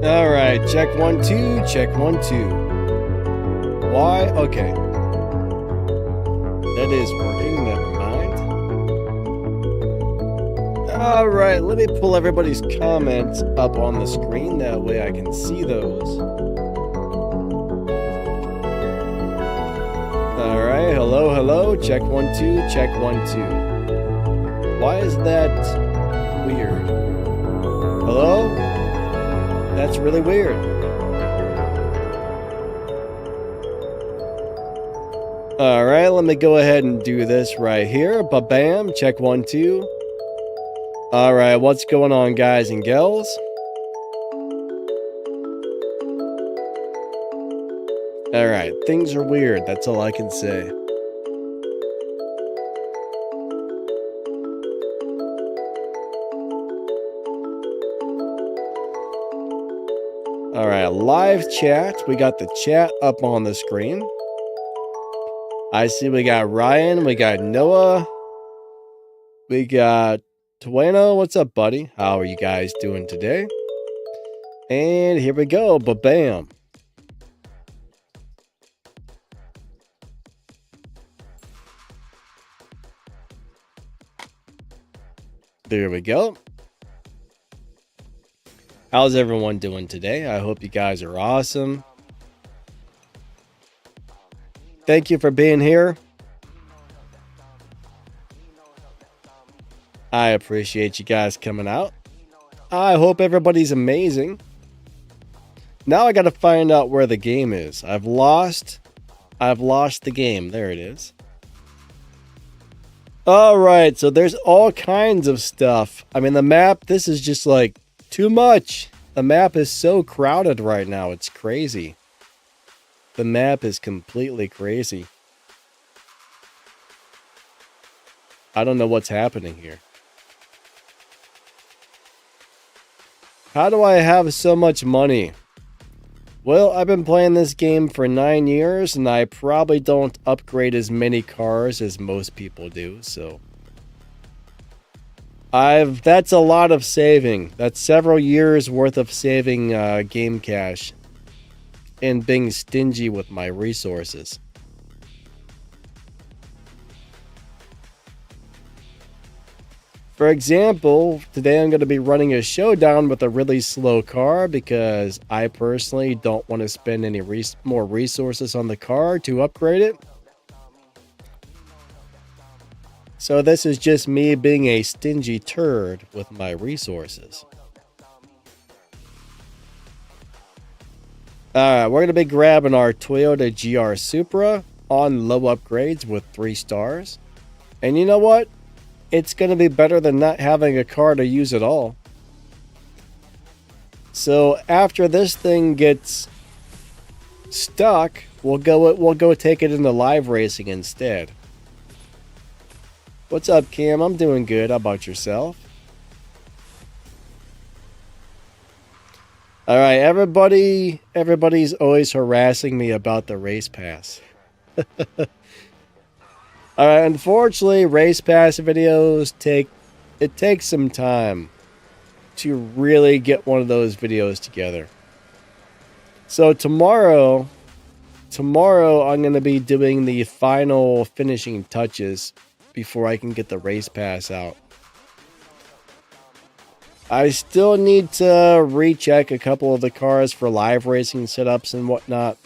All right, check 1 2, check 1 2. Why? Okay. That is working, never mind. All right, let me pull everybody's comments up on the screen, that way I can see those. All right, hello, hello, check 1 2, check 1 2. Why is that weird? Hello? That's really weird. All right, let me go ahead and do this right here. Ba-bam, check 1 2. All right, what's going on, guys and gals? All right, things are weird. That's all I can say. All right, live chat. We got the chat up on the screen. I see we got Ryan, we got Noah, we got Tueno. What's up, buddy? How are you guys doing today? And here we go, ba-bam. There we go. How's everyone doing today? I hope you guys are awesome. Thank you for being here. I appreciate you guys coming out. I hope everybody's amazing. Now I got to find out where the game is. I've lost the game. There it is. All right, so there's all kinds of stuff. I mean, the map, this is just like too much. The map is so crowded right now. It's crazy. The map is completely crazy. I don't know what's happening here. How do I have so much money? Well, I've been playing this game for 9 years, and I probably don't upgrade as many cars as most people do, so... That's a lot of saving. That's several years worth of saving game cash. And being stingy with my resources. For example, today I'm going to be running a showdown with a really slow car because I personally don't want to spend any more resources on the car to upgrade it. So this is just me being a stingy turd with my resources. Alright, we're going to be grabbing our Toyota GR Supra on low upgrades with 3 stars. And you know what? It's going to be better than not having a car to use at all. So after this thing gets stuck, we'll go take it into live racing instead. What's up, Cam? I'm doing good. How about yourself? All right, everybody's always harassing me about the race pass. All right, unfortunately, race pass videos takes some time to really get one of those videos together. So tomorrow I'm going to be doing the final finishing touches before I can get the race pass out. I still need to recheck a couple of the cars for live racing setups and whatnot.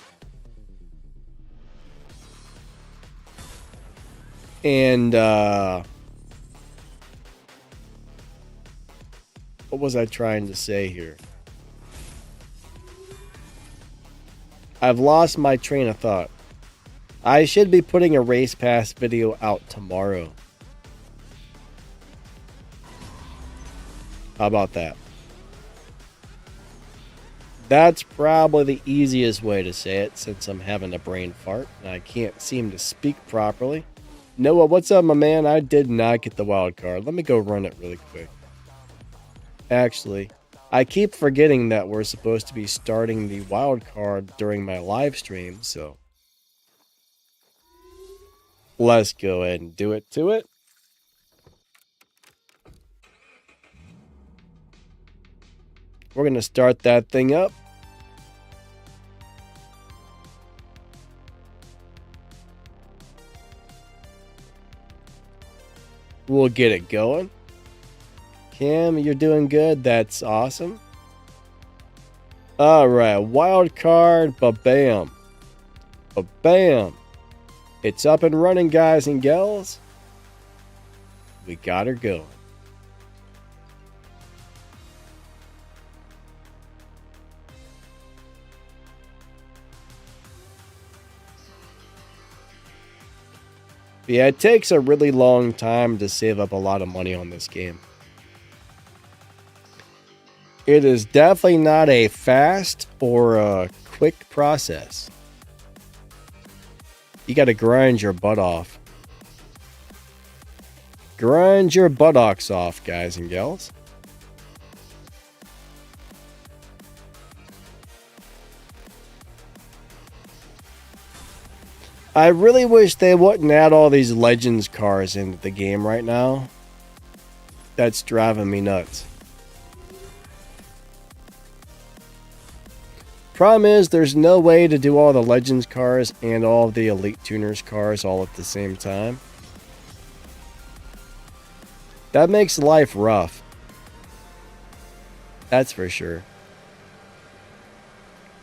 And, what was I trying to say here? I've lost my train of thought. I should be putting a race pass video out tomorrow. How about that? That's probably the easiest way to say it since I'm having a brain fart and I can't seem to speak properly. Noah, what's up, my man? I did not get the wild card. Let me go run it really quick. Actually, I keep forgetting that we're supposed to be starting the wild card during my live stream, so let's go ahead and do it to it. We're going to start that thing up. We'll get it going. Cam, you're doing good. That's awesome. All right, wild card, ba-bam. Ba-bam. It's up and running, guys and gals. We got her going. Yeah, it takes a really long time to save up a lot of money on this game. It is definitely not a fast or a quick process. You got to grind your butt off. Grind your buttocks off, guys and gals. I really wish they wouldn't add all these Legends cars into the game right now. That's driving me nuts. Problem is, there's no way to do all the Legends cars and all the Elite Tuners cars all at the same time. That makes life rough. That's for sure.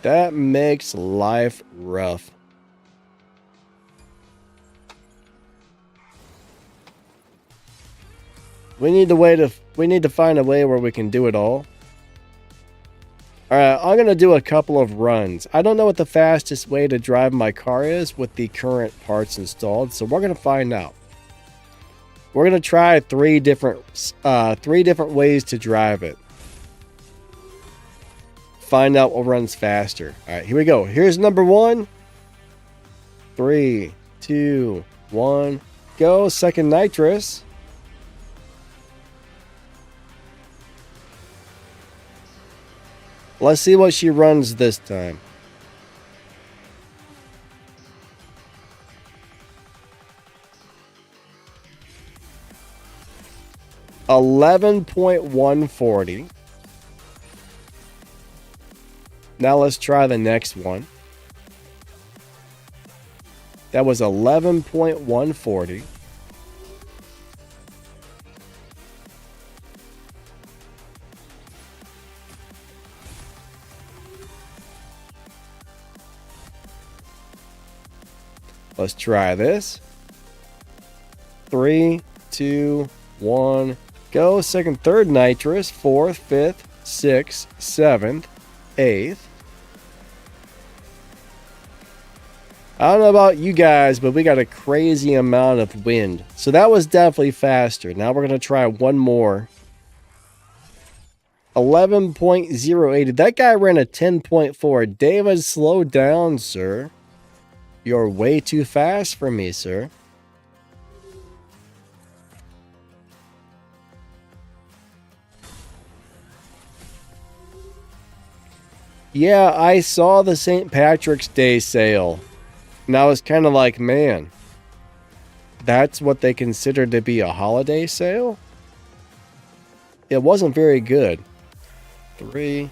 That makes life rough. We need to find a way where we can do it all. Alright, I'm going to do a couple of runs. I don't know what the fastest way to drive my car is with the current parts installed, so we're going to find out. We're going to try three different ways to drive it. Find out what runs faster. Alright, here we go. Here's number one. 3, 2, 1, go. Second nitrous. Let's see what she runs this time. $11.140. Now let's try the next one. That was 11.140. Let's try this. 3, 2, 1, go. Second, third nitrous, 4th, 5th, 6th, 7th, 8th. I don't know about you guys, but we got a crazy amount of wind. So that was definitely faster. Now we're going to try one more. 11.080. That guy ran a 10.4. David, slow down, sir. You're way too fast for me, sir. Yeah, I saw the St. Patrick's Day sale. And I was kind of like, man, that's what they consider to be a holiday sale? It wasn't very good. 3,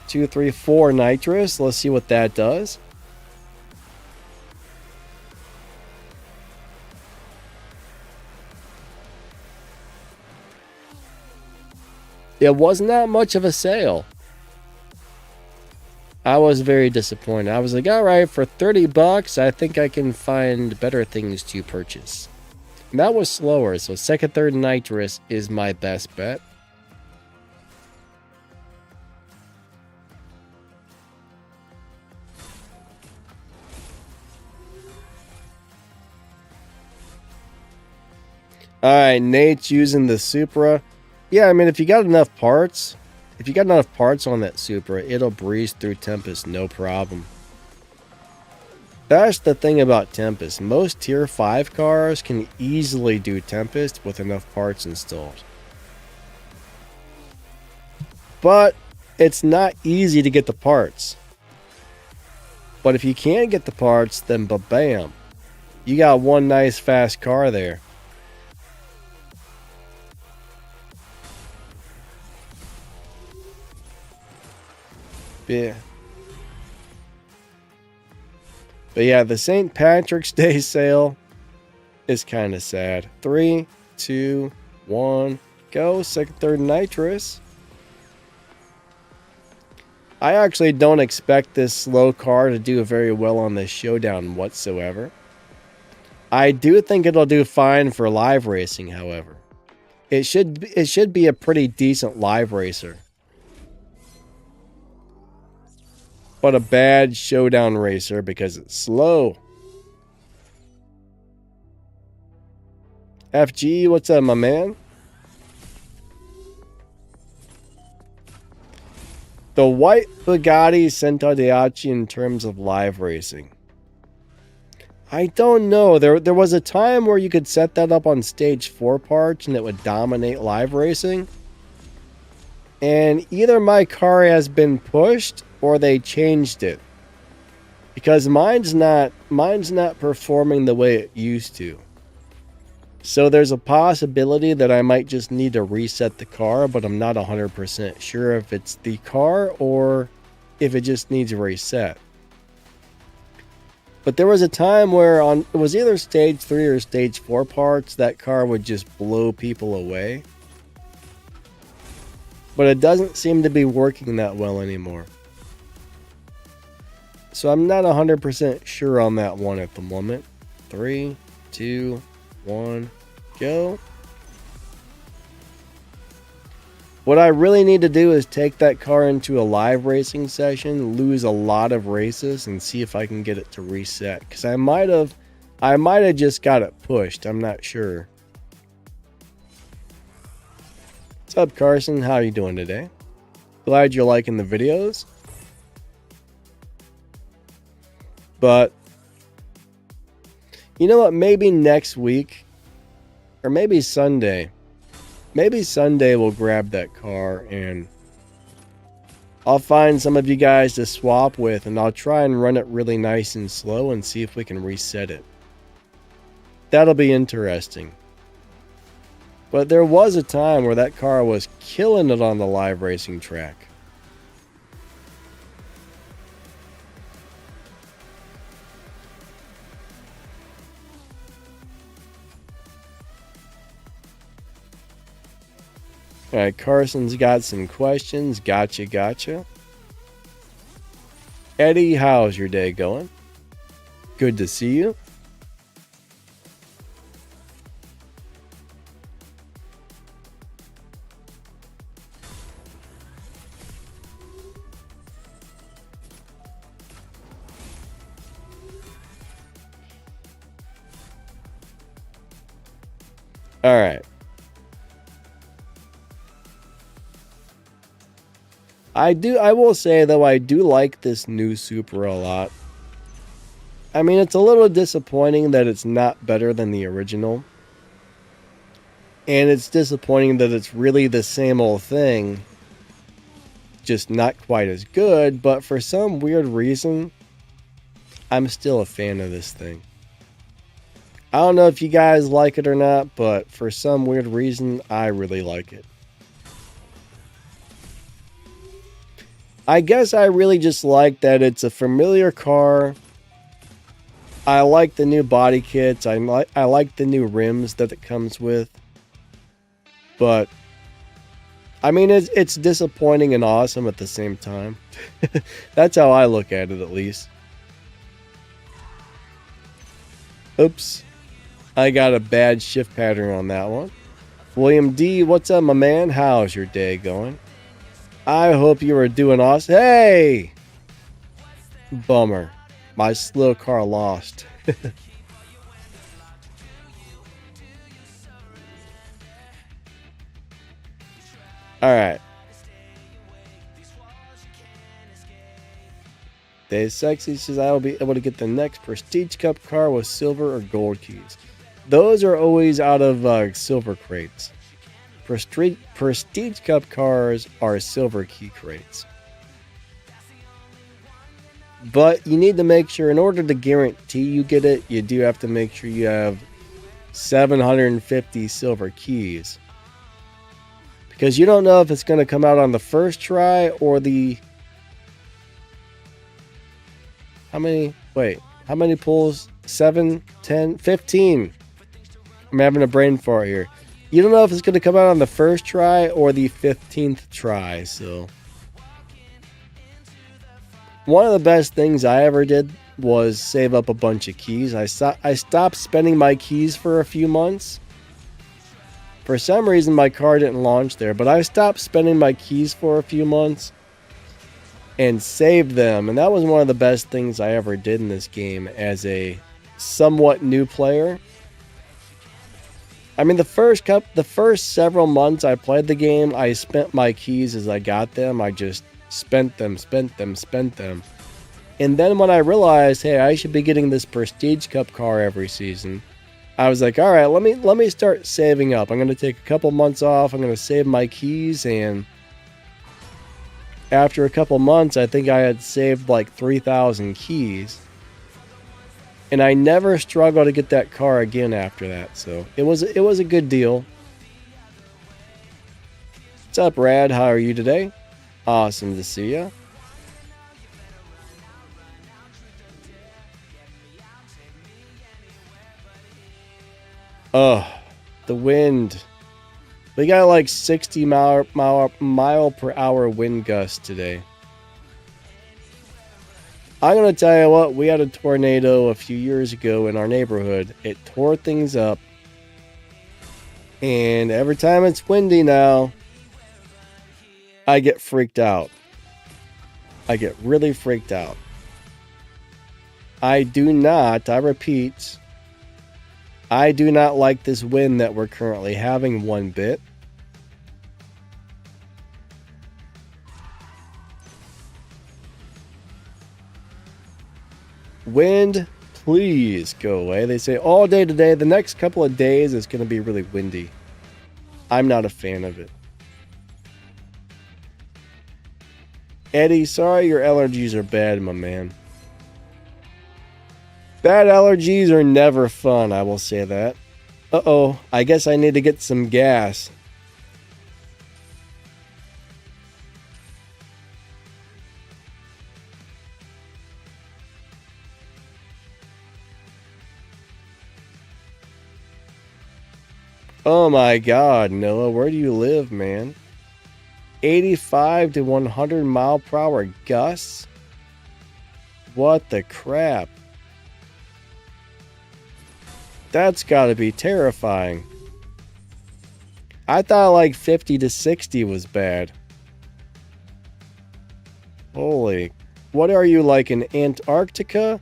2, 3, 4 nitrous. Let's see what that does. It wasn't that much of a sale. I was very disappointed. I was like, all right, for 30 bucks, I think I can find better things to purchase. And that was slower, so second, third nitrous is my best bet. All right, Nate's using the Supra. Yeah, I mean, if you got enough parts on that Supra, it'll breeze through Tempest, no problem. That's the thing about Tempest. Most tier 5 cars can easily do Tempest with enough parts installed. But it's not easy to get the parts. But if you can get the parts, then bam, you got one nice fast car there. Yeah. But yeah, the St. Patrick's Day sale is kind of sad. 3, 2, 1, go. Second, third nitrous. I actually don't expect this slow car to do very well on this showdown whatsoever. I do think it'll do fine for live racing, however. It should be a pretty decent live racer. But a bad showdown racer because it's slow. FG, what's up, my man? The white Bugatti Centodiaci in terms of live racing. I don't know. There was a time where you could set that up on stage 4 parts and it would dominate live racing. And either my car has been pushed or they changed it. Because mine's not performing the way it used to. So there's a possibility that I might just need to reset the car, but I'm not 100% sure if it's the car or if it just needs a reset. But there was a time where it was either stage 3 or stage 4 parts, that car would just blow people away. But it doesn't seem to be working that well anymore. So I'm not 100% sure on that one at the moment. 3, 2, 1, go. What I really need to do is take that car into a live racing session, lose a lot of races, and see if I can get it to reset. Because I might have just got it pushed. I'm not sure. What's up, Carson? How are you doing today? Glad you're liking the videos. But you know what? Maybe next week, or maybe Sunday. Maybe Sunday we'll grab that car and I'll find some of you guys to swap with, and I'll try and run it really nice and slow and see if we can reset it. That'll be interesting. But there was a time where that car was killing it on the live racing track. Alright, Carson's got some questions. Gotcha. Eddie, how's your day going? Good to see you. Alright. I will say though, I do like this new Supra a lot. I mean, it's a little disappointing that it's not better than the original. And it's disappointing that it's really the same old thing, just not quite as good, but for some weird reason, I'm still a fan of this thing. I don't know if you guys like it or not, but for some weird reason, I really like it. I guess I really just like that it's a familiar car. I like the new body kits. I like the new rims that it comes with. But I mean, it's disappointing and awesome at the same time. That's how I look at it, at least. Oops. I got a bad shift pattern on that one. William D, what's up, my man? How's your day going? I hope you are doing awesome. Hey! Bummer. My slow car lost. Alright. Dave Sexy says I will be able to get the next Prestige Cup car with silver or gold keys. Those are always out of silver crates. Prestige Cup cars are silver key crates. But you need to make sure, in order to guarantee you get it, you do have to make sure you have 750 silver keys. Because you don't know if it's going to come out on the first try or the How many? Wait, how many pulls? 7, 10, 15. I'm having a brain fart here. You don't know if it's going to come out on the first try or the 15th try, so. One of the best things I ever did was save up a bunch of keys. I stopped spending my keys for a few months. For some reason, my car didn't launch there, but I stopped spending my keys for a few months and saved them. And that was one of the best things I ever did in this game as a somewhat new player. I mean, the first several months I played the game, I spent my keys as I got them. I just spent them. And then when I realized, hey, I should be getting this Prestige Cup car every season, I was like, all right, let me start saving up. I'm going to take a couple months off. I'm going to save my keys. And after a couple months, I think I had saved like 3,000 keys. And I never struggled to get that car again after that. So it was a good deal. What's up, Rad? How are you today? Awesome to see ya. Oh, the wind. We got like 60 mile per hour wind gusts today. I'm going to tell you what, we had a tornado a few years ago in our neighborhood. It tore things up. And every time it's windy now, I get freaked out. I get really freaked out. I repeat, I do not like this wind that we're currently having one bit. Wind, please go away. They say all day today. The next couple of days is going to be really windy. I'm not a fan of it. Eddie, sorry your allergies are bad, my man. Bad allergies are never fun, I will say that. Uh-oh, I guess I need to get some gas. Oh my god, Noah, where do you live, man? 85 to 100 mile per hour gusts? What the crap? That's gotta be terrifying. I thought like 50 to 60 was bad. Holy. What are you, like in Antarctica?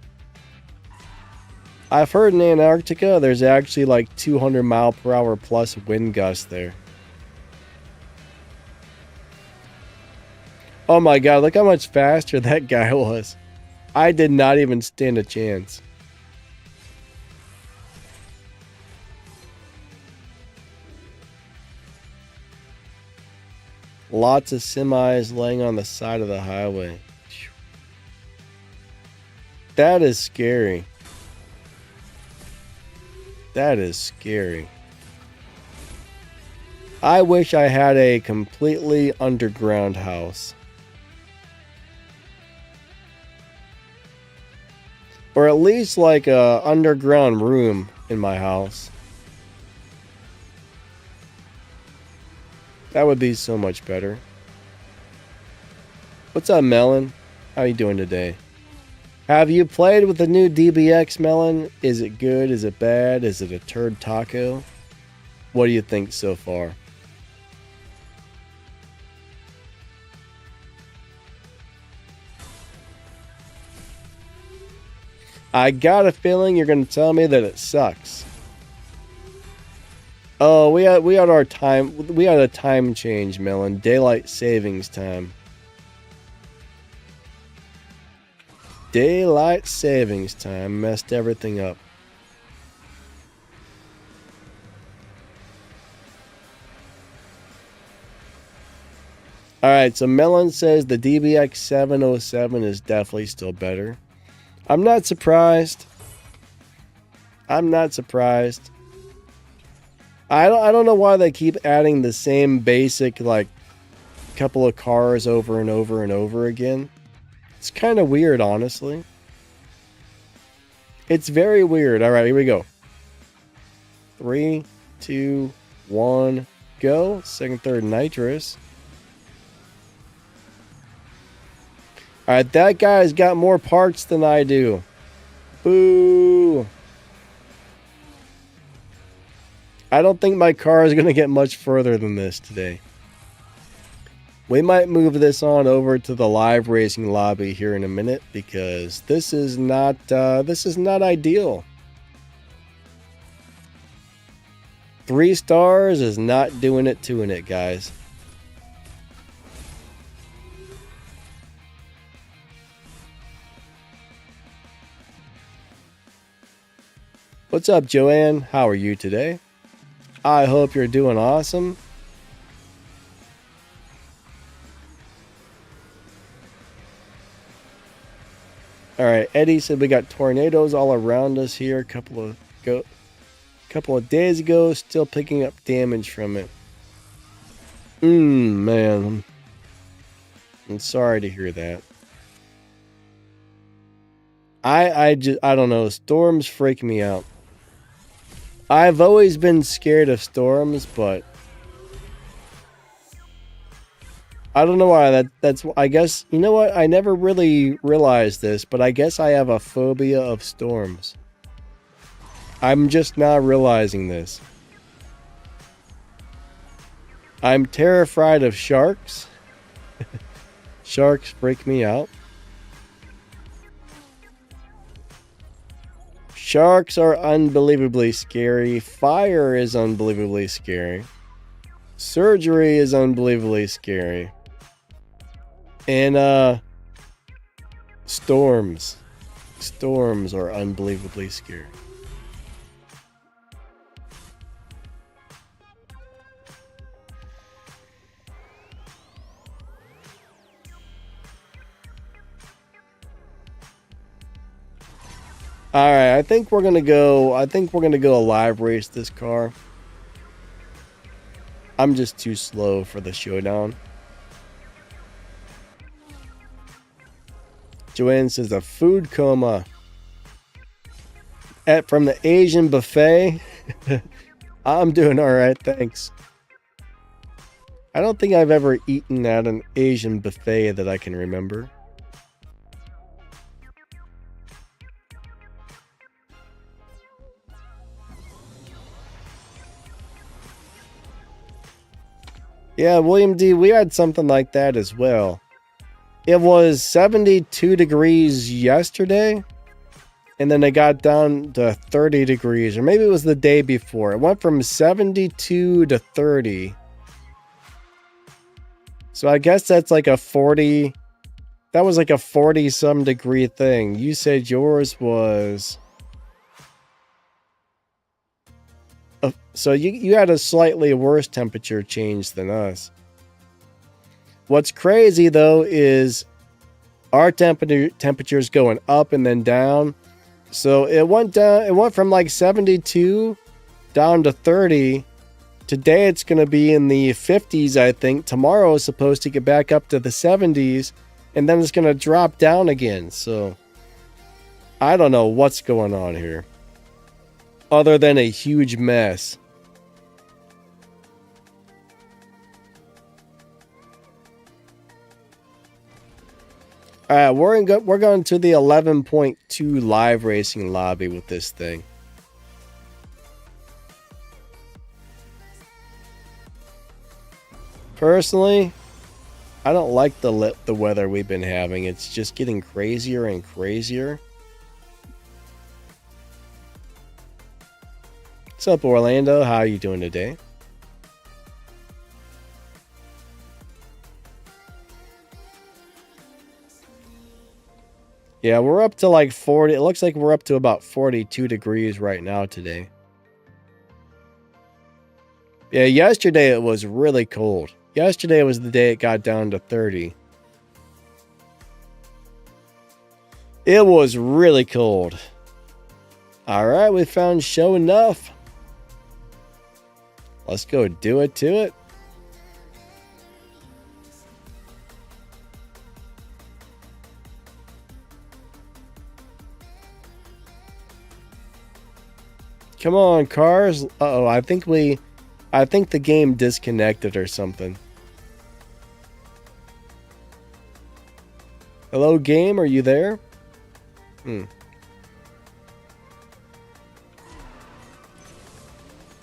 I've heard in Antarctica there's actually like 200 mile per hour plus wind gusts there. Oh my god, look how much faster that guy was. I did not even stand a chance. Lots of semis laying on the side of the highway. That is scary. That is scary. I wish I had a completely underground house. Or at least like a underground room in my house. That would be so much better. What's up, Melon? How you doing today? Have you played with the new DBX, Melon? Is it good? Is it bad? Is it a turd taco? What do you think so far? I got a feeling you're going to tell me that it sucks. Oh, we had our time. We had a time change, Melon. Daylight savings time. Daylight savings time messed everything up. Alright, so Melon says the DBX 707 is definitely still better. I'm not surprised. I'm not surprised. I don't know why they keep adding the same basic, like, couple of cars over and over and over again. It's kind of weird, honestly. It's very weird. All right, here we go. 3, 2, 1, go. Second, third, nitrous. All right, that guy's got more parts than I do. Boo. I don't think my car is going to get much further than this today. We might move this on over to the live racing lobby here in a minute because this is not ideal. 3 stars is not doing it to it, guys. What's up, Joanne? How are you today? I hope you're doing awesome. All right, Eddie said we got tornadoes all around us here. A couple of days ago, still picking up damage from it. Man, I'm sorry to hear that. I don't know. Storms freak me out. I've always been scared of storms, but I don't know why. That's I guess, you know what? I never really realized this, but I guess I have a phobia of storms. I'm just not realizing this. I'm terrified of sharks. Sharks freak me out. Sharks are unbelievably scary. Fire is unbelievably scary. Surgery is unbelievably scary. And storms. Storms are unbelievably scary. All right, I think we're gonna go live race this car. I'm just too slow for the showdown. Joanne says a food coma from the Asian buffet. I'm doing all right, thanks. I don't think I've ever eaten at an Asian buffet that I can remember. Yeah, William D., we had something like that as well. It was 72 degrees yesterday, and then it got down to 30 degrees, or maybe it was the day before. It went from 72 to 30. So I guess that's like a 40... That was like a 40-some degree thing. You said yours was... So you had a slightly worse temperature change than us. What's crazy though is our temperature's going up and then down. So it went down. It went from like 72 down to 30. Today it's going to be in the 50s, I think. Tomorrow is supposed to get back up to the 70s, and then it's going to drop down again. So I don't know what's going on here, other than a huge mess. All right, we're going to the 11.2 live racing lobby with this thing. Personally, I don't like the weather we've been having. It's just getting crazier and crazier. What's up, Orlando? How are you doing today? Yeah, we're up to like 40. It looks like we're up to about 42 degrees right now today. Yeah, yesterday it was really cold. Yesterday was the day it got down to 30. It was really cold. All right, we found show enough. Let's go do it to it. Come on, cars. Uh-oh, I think the game disconnected or something. Hello, game, are you there?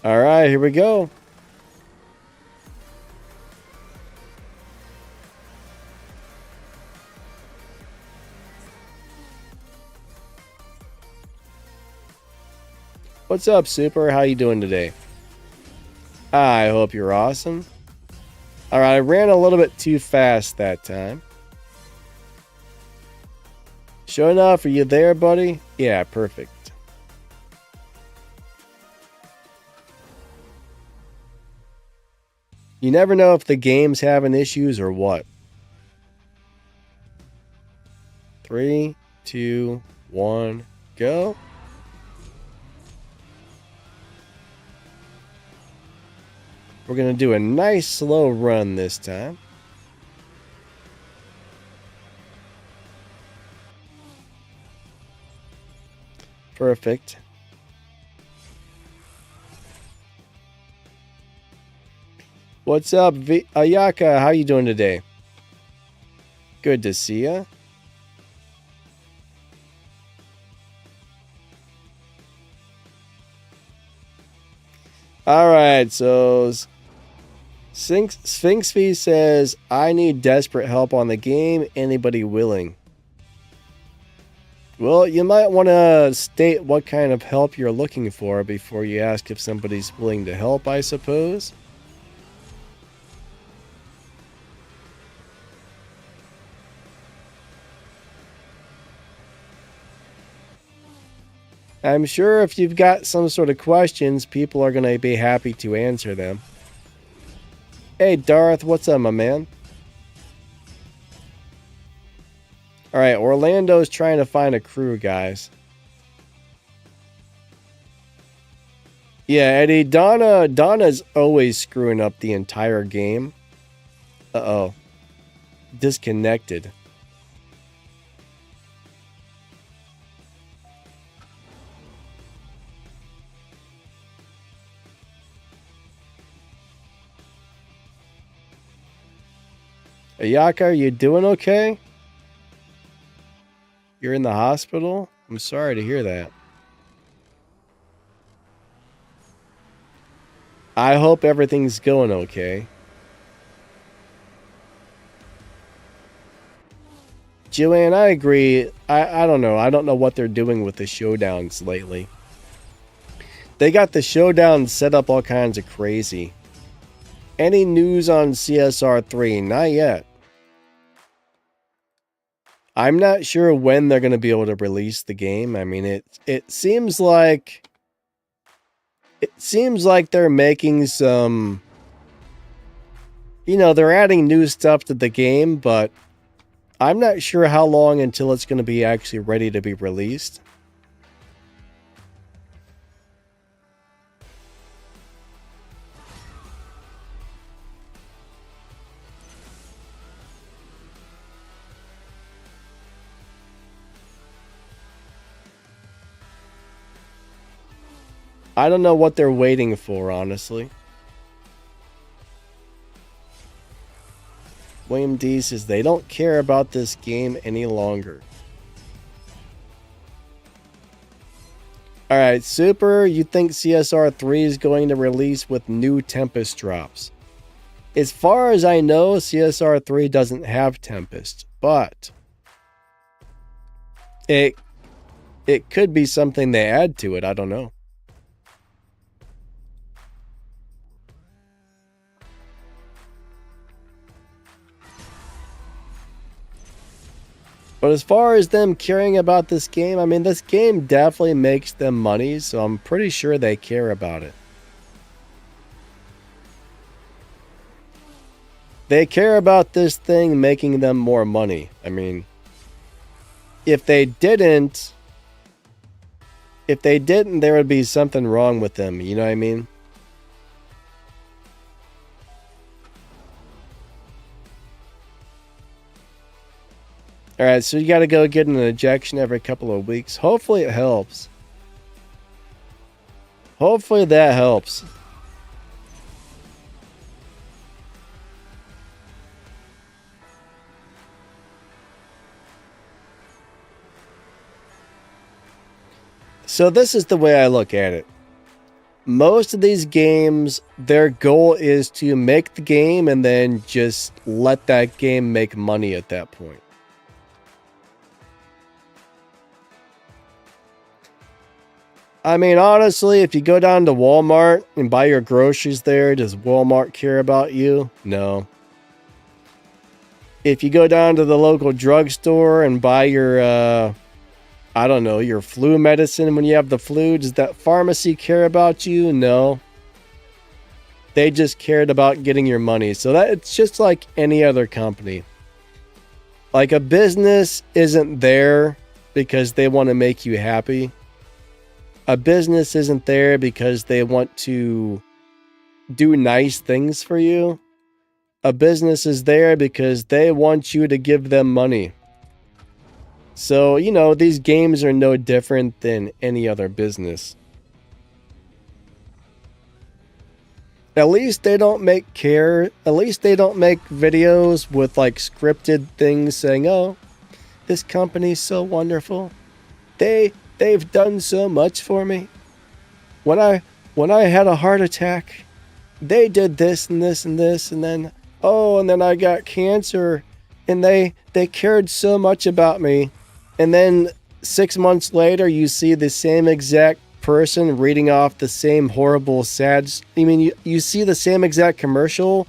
All right, here we go. What's up, Super? How you doing today? I hope you're awesome. All right, I ran a little bit too fast that time. Sure enough, are you there, buddy? Yeah, perfect. You never know if the game's having issues or what. 3, 2, 1, go. We're going to do a nice slow run this time. Perfect. What's up, Ayaka? How you doing today? Good to see ya. All right, so Sphinx V says, I need desperate help on the game. Anybody willing? Well, you might want to state what kind of help you're looking for before you ask if somebody's willing to help, I suppose. I'm sure if you've got some sort of questions, people are going to be happy to answer them. Hey, Darth, what's up, my man? All right, Orlando's trying to find a crew, guys. Yeah, Eddie, Donna's always screwing up the entire game. Uh-oh. Disconnected. Ayaka, are you doing okay? You're in the hospital? I'm sorry to hear that. I hope everything's going okay. Joanne, I agree. I don't know. I don't know what they're doing with the showdowns lately. They got the showdowns set up all kinds of crazy. Any news on CSR2? Not yet. I'm not sure when they're going to be able to release the game. I mean, it seems like they're making some, they're adding new stuff to the game, but I'm not sure how long until it's going to be actually ready to be released. I don't know what they're waiting for, honestly. William D says they don't care about this game any longer. Alright, Super, you think CSR3 is going to release with new Tempest drops? As far as I know, CSR3 doesn't have Tempest, but it could be something they add to it, I don't know. But as far as them caring about this game, I mean, this game definitely makes them money, so I'm pretty sure they care about it. They care about this thing making them more money. I mean, if they didn't, there would be something wrong with them, you know what I mean? Alright, so you got to go get an injection every couple of weeks. Hopefully it helps. Hopefully that helps. So this is the way I look at it. Most of these games, their goal is to make the game and then just let that game make money at that point. I mean, honestly, if you go down to Walmart and buy your groceries there, does Walmart care about you? No. If you go down to the local drugstore and buy your, I don't know, your flu medicine when you have the flu, does that pharmacy care about you? No. They just cared about getting your money. So that it's just like any other company. Like a business isn't there because they want to make you happy. A business isn't there because they want to do nice things for you. A business is there because they want you to give them money. So, you know, these games are no different than any other business. At least they don't make videos with like scripted things saying, "Oh, this company's so wonderful. They've done so much for me. When I had a heart attack, they did this and this and this, and then I got cancer, and they cared so much about me." And then 6 months later, you see the same exact person reading off the same horrible, sad. You see the same exact commercial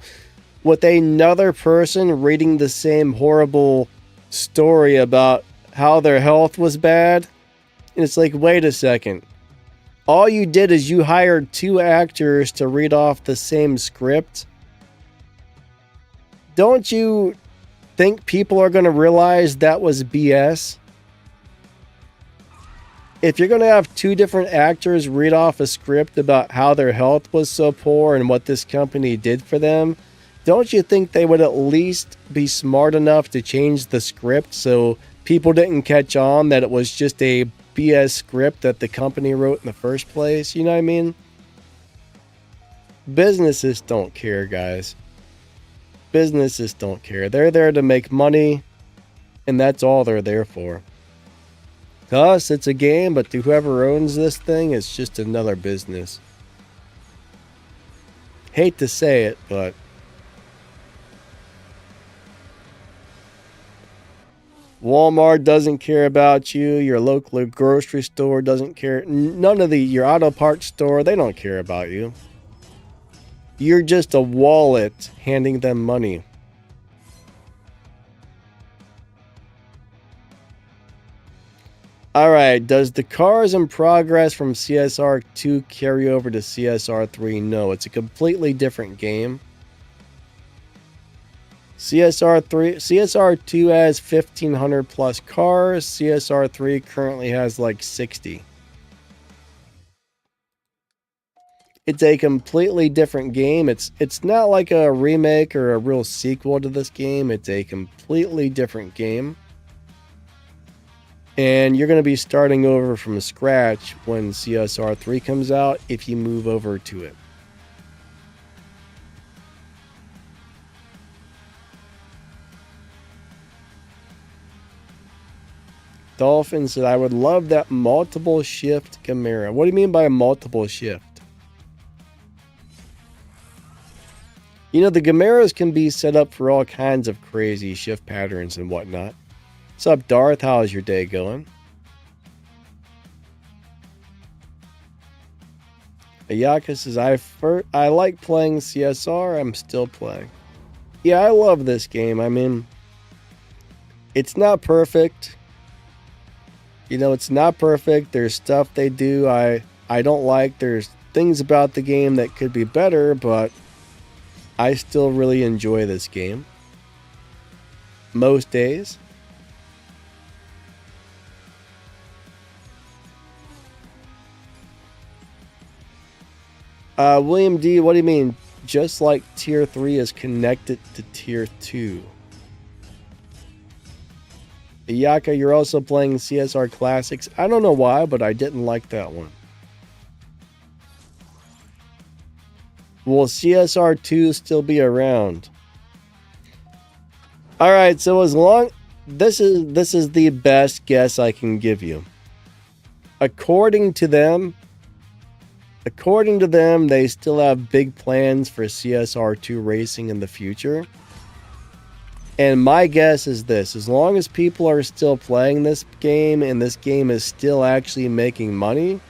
with another person reading the same horrible story about how their health was bad. And it's like, wait a second. All you did is you hired 2 actors to read off the same script. Don't you think people are going to realize that was BS? If you're going to have 2 different actors read off a script about how their health was so poor and what this company did for them, don't you think they would at least be smart enough to change the script so people didn't catch on that it was just a BS script that the company wrote in the first place? You know what I mean? Businesses don't care, guys. Businesses don't care. They're there to make money, and that's all they're there for. To us, it's a game, but to whoever owns this thing, it's just another business. Hate to say it, but Walmart doesn't care about you. Your local grocery store doesn't care. Your auto parts store, they don't care about you. You're just a wallet handing them money. Alright, does the cars in progress from CSR2 carry over to CSR3? No, it's a completely different game. CSR2 has 1,500 plus cars. CSR3 currently has like 60. It's a completely different game. It's not like a remake or a real sequel to this game. It's a completely different game. And you're going to be starting over from scratch when CSR3 comes out if you move over to it. Dolphin said, I would love that multiple shift Chimera. What do you mean by a multiple shift? You know, the Chimeras can be set up for all kinds of crazy shift patterns and whatnot. What's up, Darth? How's your day going? Ayaka says, I like playing CSR. I'm still playing. Yeah, I love this game. I mean, it's not perfect. You know, it's not perfect. There's stuff they do I don't like. There's things about the game that could be better, but I still really enjoy this game. Most days. William D, what do you mean? Just like Tier 3 is connected to Tier 2. Yaka, you're also playing CSR Classics. I don't know why, but I didn't like that one. Will CSR2 still be around? All right, so as long this is the best guess I can give you. According to them, they still have big plans for CSR2 racing in the future. And my guess is this: as long as people are still playing this game and this game is still actually making money,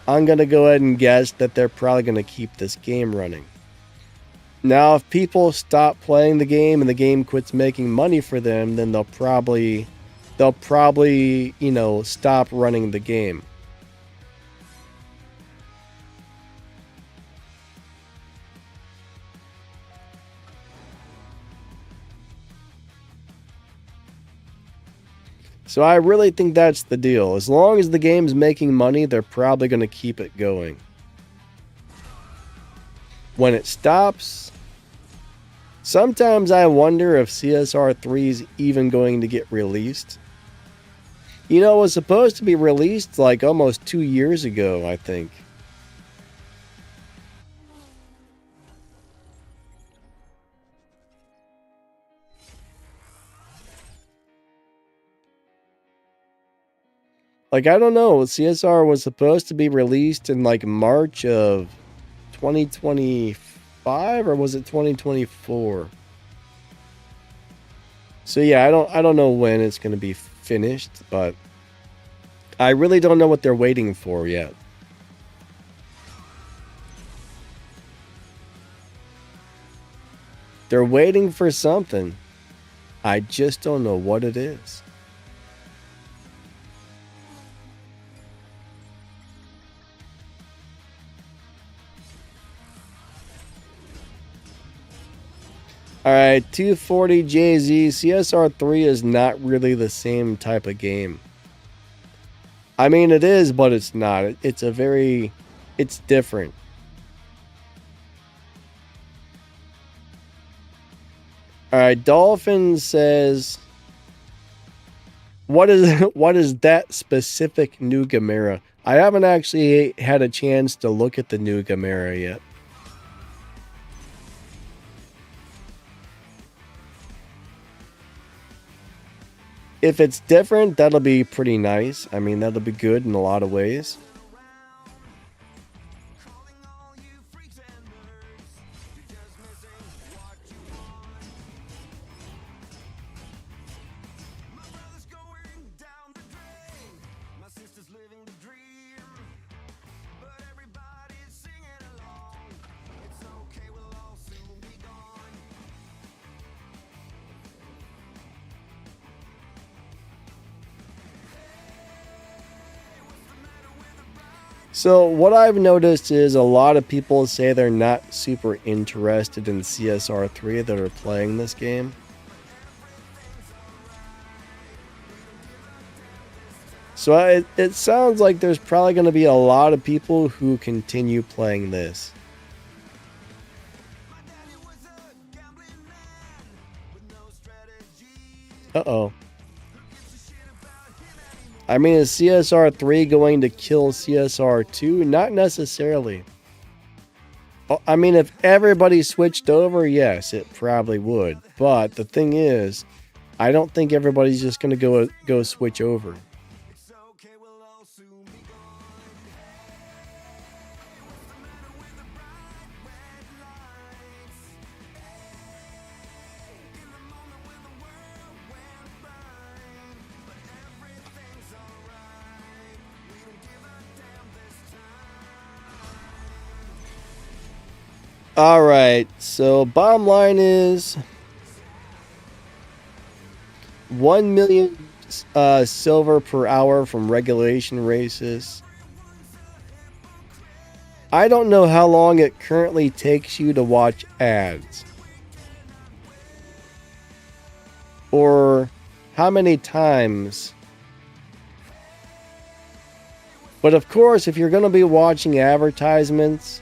I'm going to go ahead and guess that they're probably going to keep this game running. Now, if people stop playing the game and the game quits making money for them, then they'll probably, you know, stop running the game. So I really think that's the deal. As long as the game's making money, they're probably going to keep it going. When it stops, sometimes I wonder if CSR3 is even going to get released. You know, it was supposed to be released like almost 2 years ago, I think. Like, I don't know. CSR was supposed to be released in like March of 2025, or was it 2024? So yeah, I don't know when it's going to be finished, but I really don't know what they're waiting for yet. They're waiting for something. I just don't know what it is. Alright, 240JZ, CSR3 is not really the same type of game. I mean, it is, but it's not. It's different. Alright, Dolphin says, what is that specific new Gamera? I haven't actually had a chance to look at the new Gamera yet. If it's different, that'll be pretty nice. I mean, that'll be good in a lot of ways. So what I've noticed is a lot of people say they're not super interested in CSR3 that are playing this game. So it sounds like there's probably going to be a lot of people who continue playing this. Uh-oh. I mean, is CSR3 going to kill CSR2? Not necessarily. I mean, if everybody switched over, yes, it probably would. But the thing is, I don't think everybody's just going to go switch over. All right, so bottom line is 1 million silver per hour from regulation races. I don't know how long it currently takes you to watch ads, or how many times. But of course, if you're going to be watching advertisements,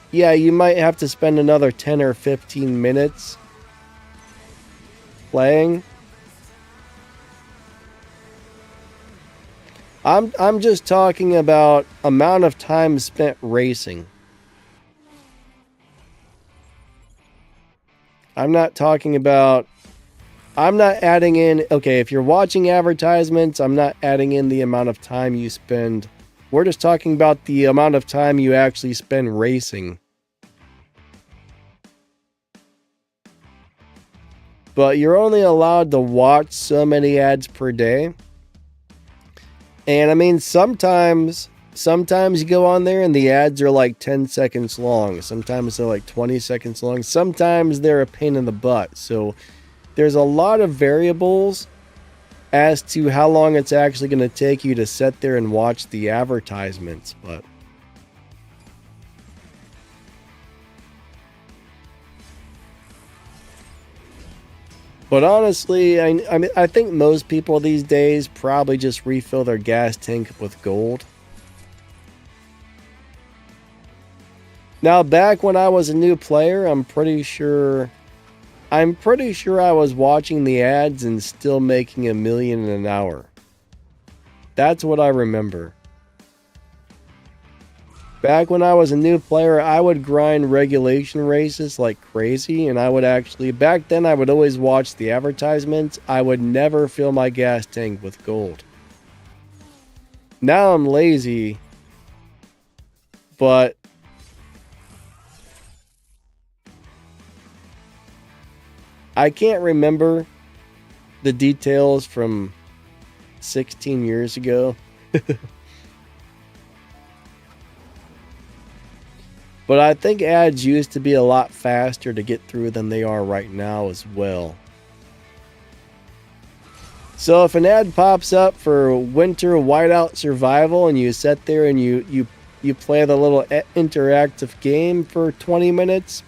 yeah, you might have to spend another 10 or 15 minutes playing. I'm just talking about amount of time spent racing. I'm not talking about, I'm not adding in, okay, if you're watching advertisements, I'm not adding in the amount of time you spend. We're just talking about the amount of time you actually spend racing. But you're only allowed to watch so many ads per day. And I mean, sometimes you go on there and the ads are like 10 seconds long. Sometimes they're like 20 seconds long. Sometimes they're a pain in the butt. So there's a lot of variables as to how long it's actually going to take you to sit there and watch the advertisements. But honestly, I think most people these days probably just refill their gas tank with gold. Now, back when I was a new player, I'm pretty sure I was watching the ads and still making $1 million an hour. That's what I remember. Back when I was a new player, I would grind regulation races like crazy, and I would actually, back then I would always watch the advertisements. I would never fill my gas tank with gold. Now I'm lazy, but I can't remember the details from 16 years ago. But I think ads used to be a lot faster to get through than they are right now as well. So if an ad pops up for Winter Whiteout Survival and you sit there and you play the little interactive game for 20 minutes,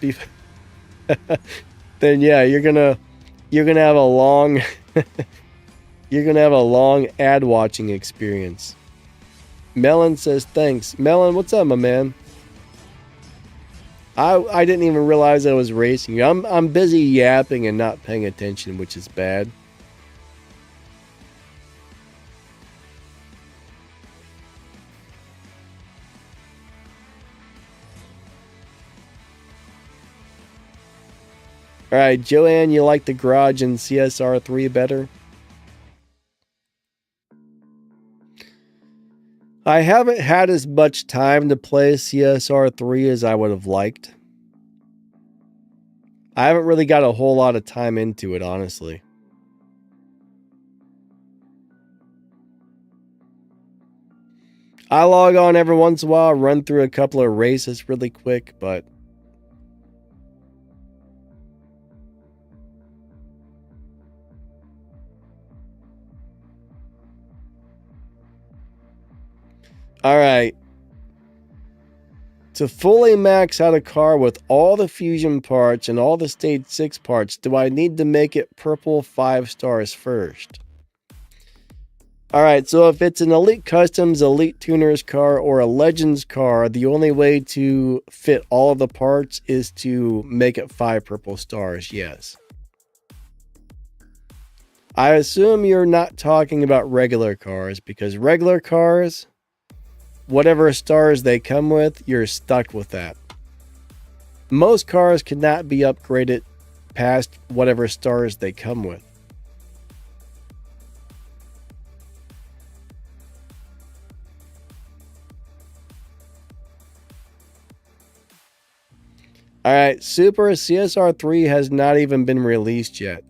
then yeah, you're gonna have a long you're gonna have a long ad watching experience. Melon says thanks. Melon, what's up, my man? I didn't even realize I was racing. I'm busy yapping and not paying attention, which is bad. Alright, Joanne, you like the garage in CSR3 better? I haven't had as much time to play CSR3 as I would have liked. I haven't really got a whole lot of time into it, honestly. I log on every once in a while, run through a couple of races really quick, but alright. To fully max out a car with all the fusion parts and all the stage 6 parts, do I need to make it purple 5 stars first? Alright, so if it's an Elite Customs, Elite Tuners car, or a Legends car, the only way to fit all of the parts is to make it 5 purple stars, yes. I assume you're not talking about regular cars, because regular cars, whatever stars they come with, you're stuck with that. Most cars cannot be upgraded past whatever stars they come with. Alright, Super CSR3 has not even been released yet.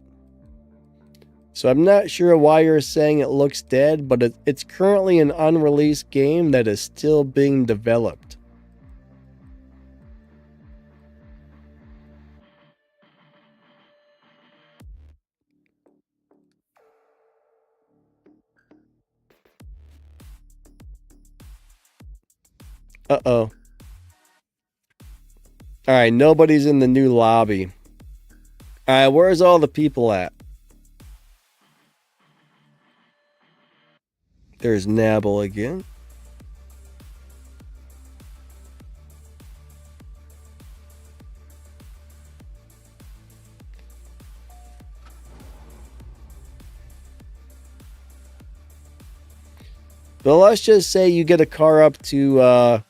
So I'm not sure why you're saying it looks dead, but it's currently an unreleased game that is still being developed. Uh-oh. Alright, nobody's in the new lobby. Alright, where's all the people at? There's Nabble again. But let's just say you get a car up to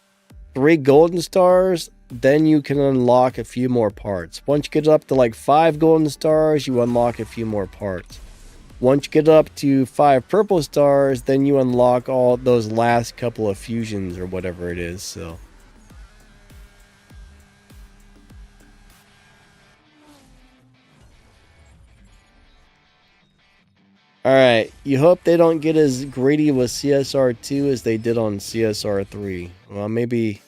3 golden stars, then you can unlock a few more parts. Once you get up to like 5 golden stars, you unlock a few more parts. Once you get up to 5 purple stars, then you unlock all those last couple of fusions or whatever it is. So alright, you hope they don't get as greedy with CSR2 as they did on CSR3. Well, maybe,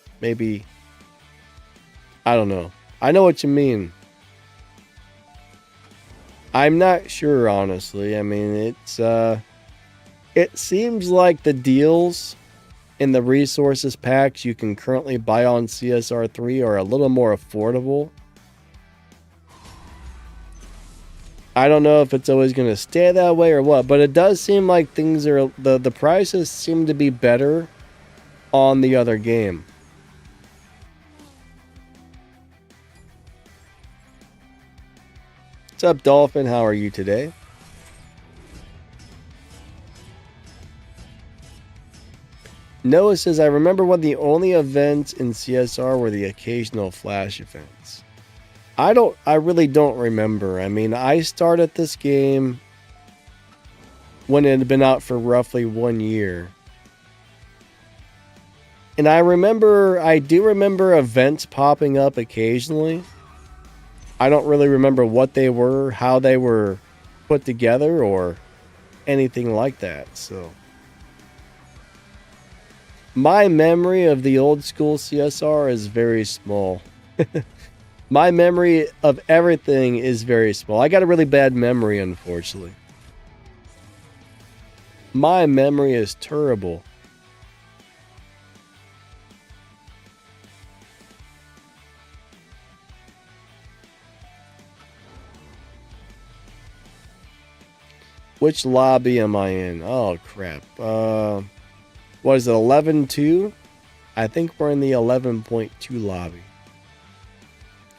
I don't know. I know what you mean. I'm not sure, honestly. I mean, it seems like the deals in the resources packs you can currently buy on CSR3 are a little more affordable. I don't know if it's always going to stay that way or what, but it does seem like things are, the prices seem to be better on the other game. What's up, Dolphin? How are you today? Noah says, I remember when the only events in CSR were the occasional flash events. I really don't remember. I mean, I started this game when it had been out for roughly 1 year. And I do remember events popping up occasionally. I don't really remember what they were, how they were put together, or anything like that. So my memory of the old school CSR is very small. My memory of everything is very small. I got a really bad memory, unfortunately. My memory is terrible. Which lobby am I in? Oh, crap. What is it, 11.2? I think we're in the 11.2 lobby.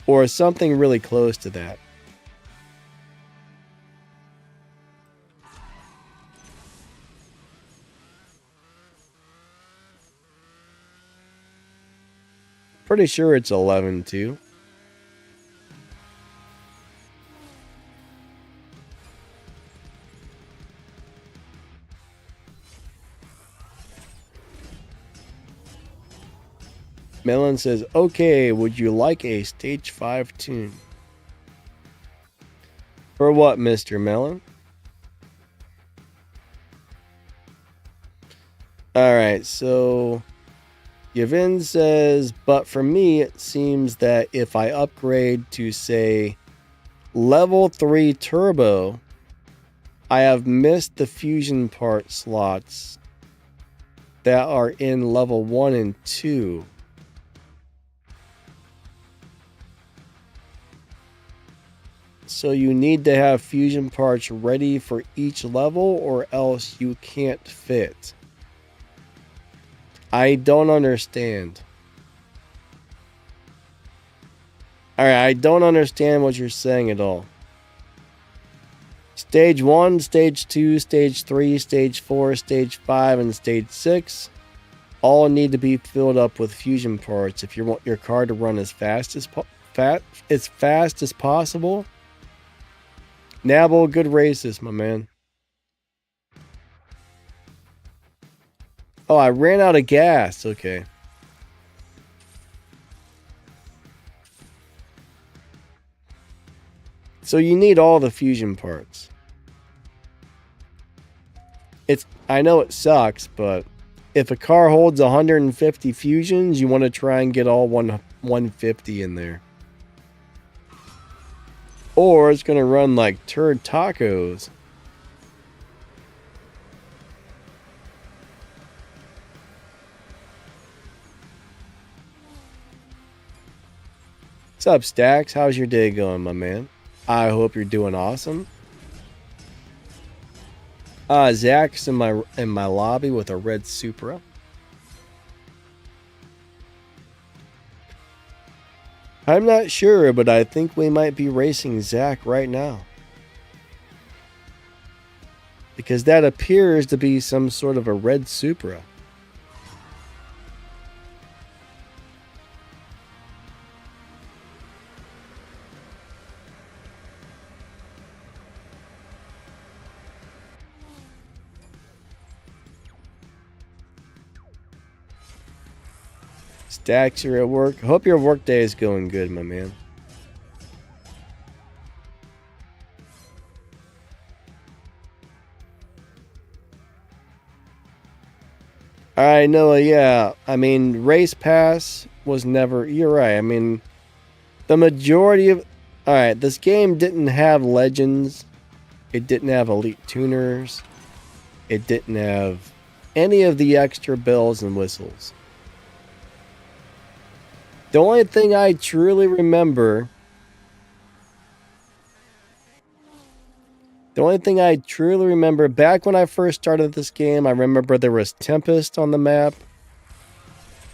Or something really close to that. Pretty sure it's 11.2. Melon says, okay, would you like a stage 5 tune? For what, Mr. Melon? Alright, so Yavin says, but for me, it seems that if I upgrade to, say, level 3 turbo, I have missed the fusion part slots that are in level 1 and 2. So you need to have fusion parts ready for each level or else you can't fit. I don't understand. Alright, I don't understand what you're saying at all. Stage 1, Stage 2, Stage 3, Stage 4, Stage 5, and Stage 6 all need to be filled up with fusion parts if you want your car to run as fast as possible. Nabble, good races, my man. Oh, I ran out of gas. Okay. So you need all the fusion parts. I know it sucks, but if a car holds 150 fusions, you want to try and get all 150 in there. Or it's going to run like turd tacos. What's up, Stacks? How's your day going, my man? I hope you're doing awesome. Zach's in my lobby with a red Supra. I'm not sure, but I think we might be racing Zach right now. because that appears to be some sort of a red Supra. Stacks, you're at work. Hope your work day is going good, my man. Alright, Noah, yeah. I mean, Race Pass was never... You're right. I mean, the majority of... Alright, this game didn't have Legends. It didn't have Elite Tuners. It didn't have any of the extra bells and whistles. The only thing I truly remember... The only thing I truly remember, back when I first started this game, I remember there was Tempest on the map,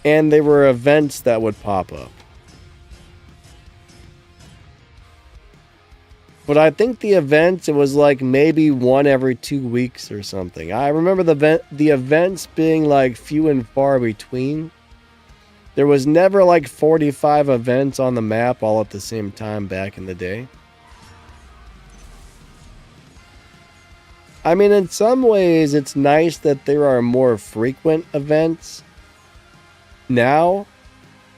and there were events that would pop up. But I think the events, it was like maybe one every 2 weeks or something. I remember the events being like few and far between. There was never like 45 events on the map all at the same time back in the day. I mean, in some ways, it's nice that there are more frequent events now,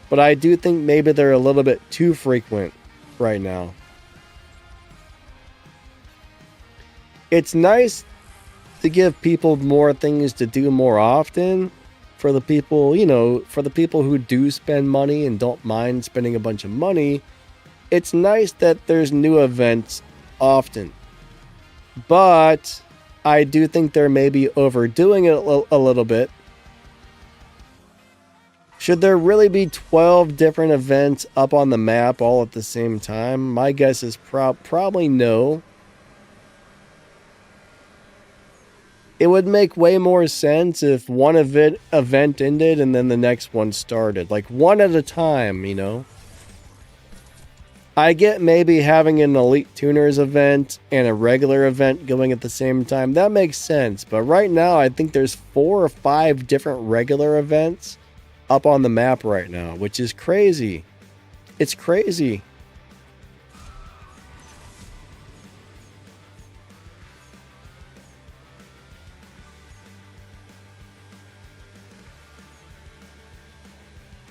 but I do think maybe they're a little bit too frequent right now. It's nice to give people more things to do more often for the people, you know, for the people who do spend money and don't mind spending a bunch of money. It's nice that there's new events often, but I do think they're maybe overdoing it a little bit. Should there really be 12 different events up on the map all at the same time? My guess is probably no. It would make way more sense if one event ended and then the next one started. Like one at a time, you know? I get maybe having an Elite Tuners event and a regular event going at the same time. That makes sense. But right now, I think there's 4 or 5 different regular events up on the map right now, which is crazy. It's crazy.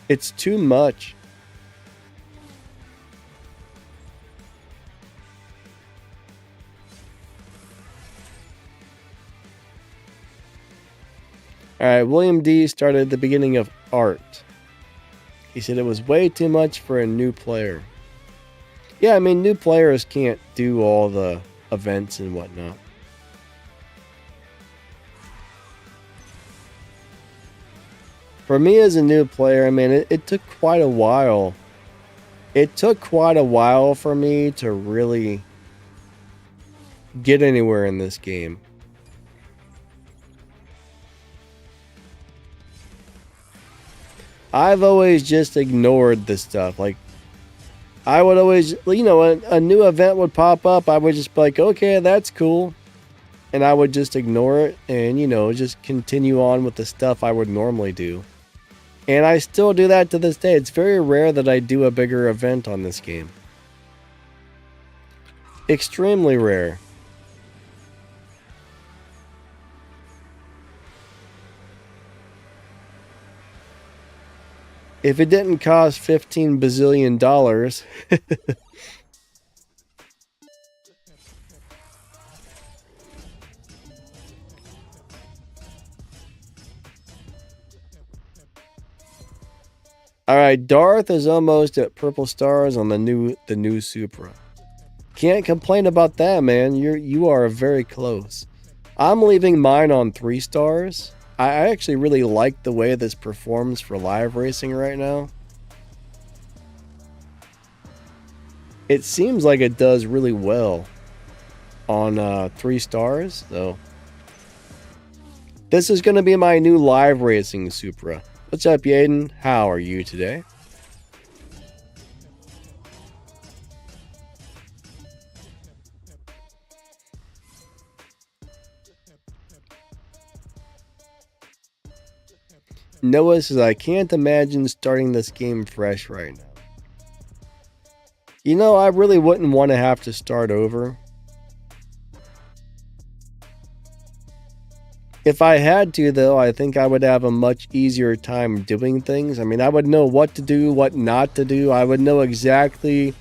It's too much. Alright, William D started at the beginning of art. He said it was way too much for a new player. Yeah, I mean, new players can't do all the events and whatnot. For me as a new player, I mean, it took quite a while. It took quite a while for me to really get anywhere in this game. I've always just ignored this stuff. Like, I would always, you know, a new event would pop up. I would just be like, okay, that's cool. And I would just ignore it and, you know, just continue on with the stuff I would normally do. And I still do that to this day. It's very rare that I do a bigger event on this game. Extremely rare. If it didn't cost $15 bazillion, Alright, Darth is almost at purple stars on the new Supra. Can't complain about that, man. You are very close. I'm leaving mine on 3 stars. I actually really like the way this performs for live racing right now. It seems like it does really well on 3 stars, though. This is going to be my new live racing Supra. What's up, Yaden? How are you today? Noah says, I can't imagine starting this game fresh right now. You know, I really wouldn't want to have to start over. If I had to, though, I think I would have a much easier time doing things. I mean, I would know what to do, what not to do. I would know exactly...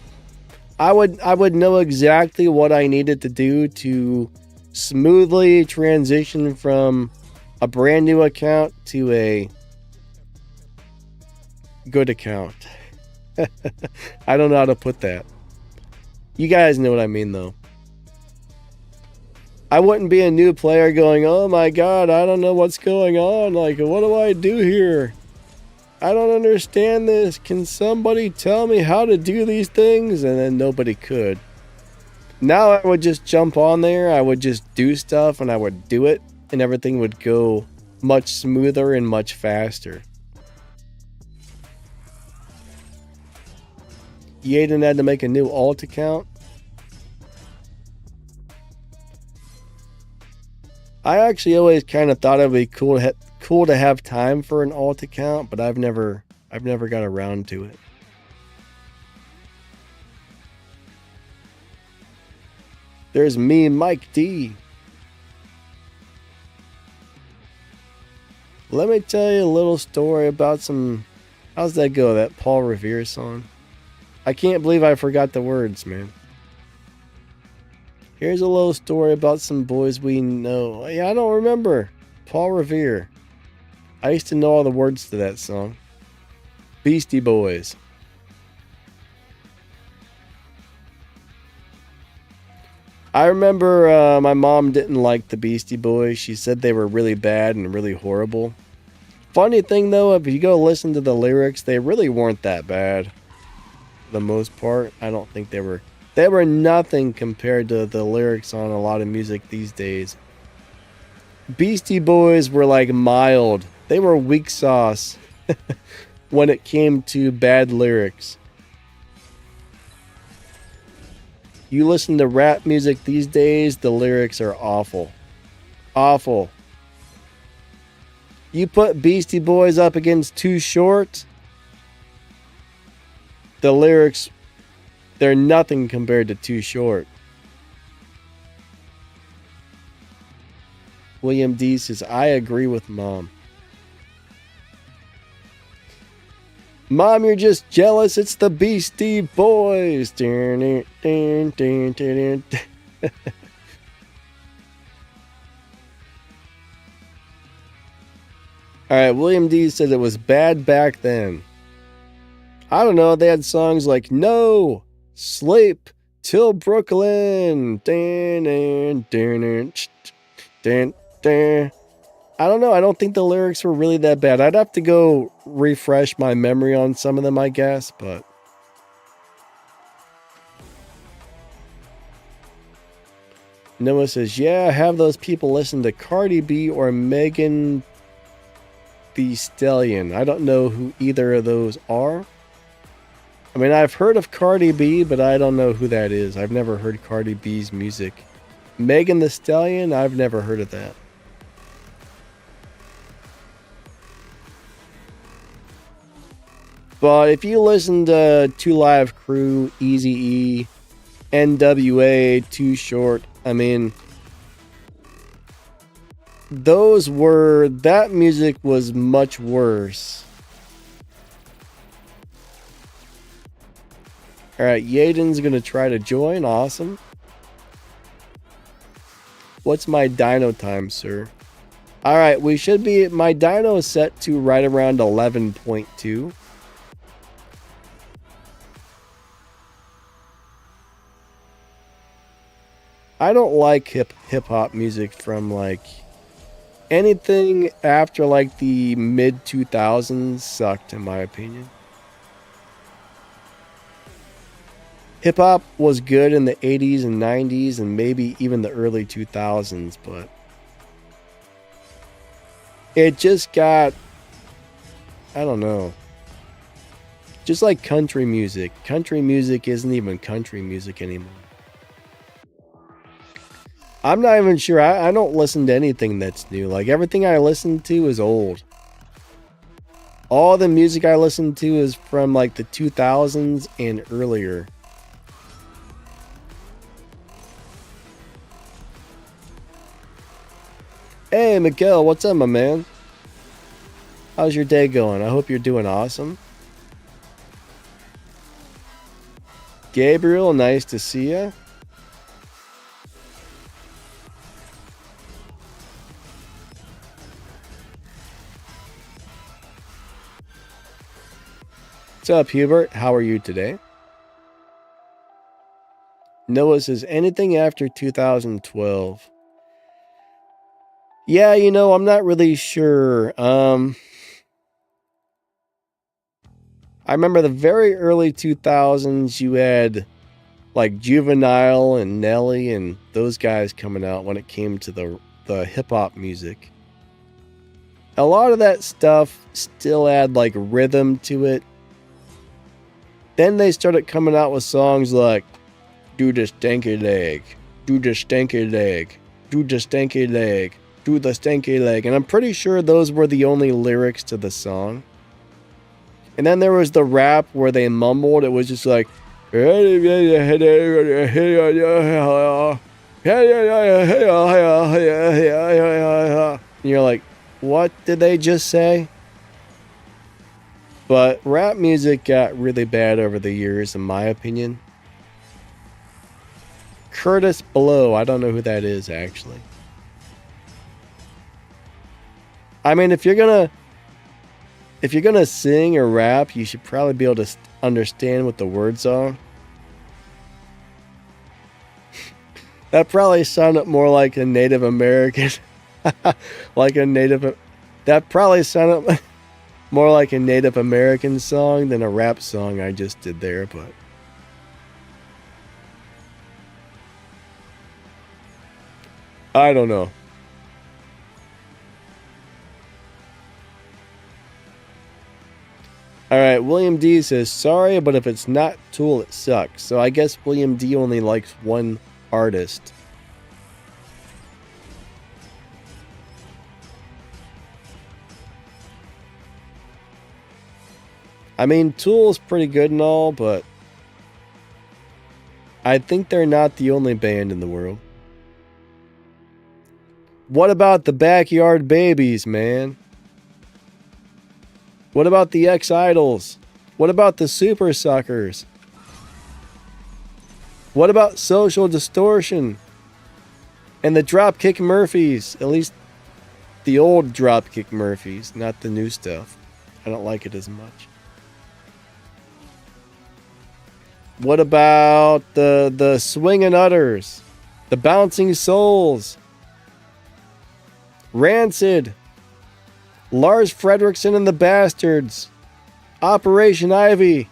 I would know exactly what I needed to do to smoothly transition from a brand new account to a good account. I don't know how to put that. You guys know what I mean, though. I wouldn't be a new player going, oh my god, I don't know what's going on. Like, what do I do here? I don't understand this. Can somebody tell me how to do these things? And then nobody could. Now I would just jump on there. I would just do stuff and I would do it. And everything would go much smoother and much faster. Yaden had to make a new alt account. I actually always kind of thought it would be cool to have time for an alt account, but I've never got around to it. There's me, Mike D. Let me tell you a little story about some... How's that go, that Paul Revere song? I can't believe I forgot the words, man. Here's a little story about some boys we know. Yeah, I don't remember. Paul Revere. I used to know all the words to that song. Beastie Boys. I remember my mom didn't like the Beastie Boys. She said they were really bad and really horrible. Funny thing though, if you go listen to the lyrics, they really weren't that bad. For the most part, I don't think they were. They were nothing compared to the lyrics on a lot of music these days. Beastie Boys were like mild. They were weak sauce when it came to bad lyrics. You listen to rap music these days, the lyrics are awful. Awful. You put Beastie Boys up against Too Short, the lyrics, they're nothing compared to Too Short. William D says, I agree with Mom. Mom, you're just jealous. It's the Beastie Boys. Alright, William D said it was bad back then. I don't know, they had songs like No, Sleep, Till Brooklyn. I don't know, I don't think the lyrics were really that bad. I'd have to go refresh my memory on some of them, I guess, but... Noah says, yeah, have those people listen to Cardi B or Megan Thee Stallion. I don't know who either of those are. I mean, I've heard of Cardi B, but I don't know who that is. I've never heard Cardi B's music. Megan Thee Stallion, I've never heard of that. But if you listen to Two Live Crew, Eazy-E, NWA, Too Short, I mean, that music was much worse. Alright, Yaden's gonna try to join, awesome. What's my dyno time, sir? Alright, we should be, my dyno is set to right around 11.2. I don't like hip-hop music from, like, anything after, like, the mid-2000s sucked, in my opinion. Hip-hop was good in the 80s and 90s and maybe even the early 2000s, but it just got, I don't know, just like country music. Country music isn't even country music anymore. I'm not even sure. I don't listen to anything that's new. Like, everything I listen to is old. All the music I listen to is from like the 2000s and earlier. Hey, Miguel, what's up, my man? How's your day going? I hope you're doing awesome. Gabriel, nice to see you. What's up, Hubert? How are you today? Noah says, anything after 2012. Yeah, you know, I'm not really sure. I remember the very early 2000s, you had like Juvenile and Nelly and those guys coming out when it came to the hip-hop music. A lot of that stuff still had like rhythm to it. Then they started coming out with songs like do the stanky leg, do the stanky leg, do the stanky leg, do the stanky leg. And I'm pretty sure those were the only lyrics to the song. And then there was the rap where they mumbled. It was just like, and you're like, what did they just say? But rap music got really bad over the years, in my opinion. Curtis Blow, I don't know who that is, actually. I mean, if you're gonna sing or rap, you should probably be able to understand what the words are. That probably sounded more like a Native American. That probably sounded more like a Native American song than a rap song I just did there, but I don't know. Alright, William D says, sorry, but if it's not Tool, it sucks. So I guess William D only likes one artist. I mean, Tool's pretty good and all, but I think they're not the only band in the world. What about the Backyard Babies, man? What about the X-Idols? What about the Super Suckers? What about Social Distortion? And the Dropkick Murphys? At least the old Dropkick Murphys, not the new stuff. I don't like it as much. What about the Swingin' Utters? The Bouncing Souls? Rancid? Lars Fredriksson and the Bastards? Operation Ivy?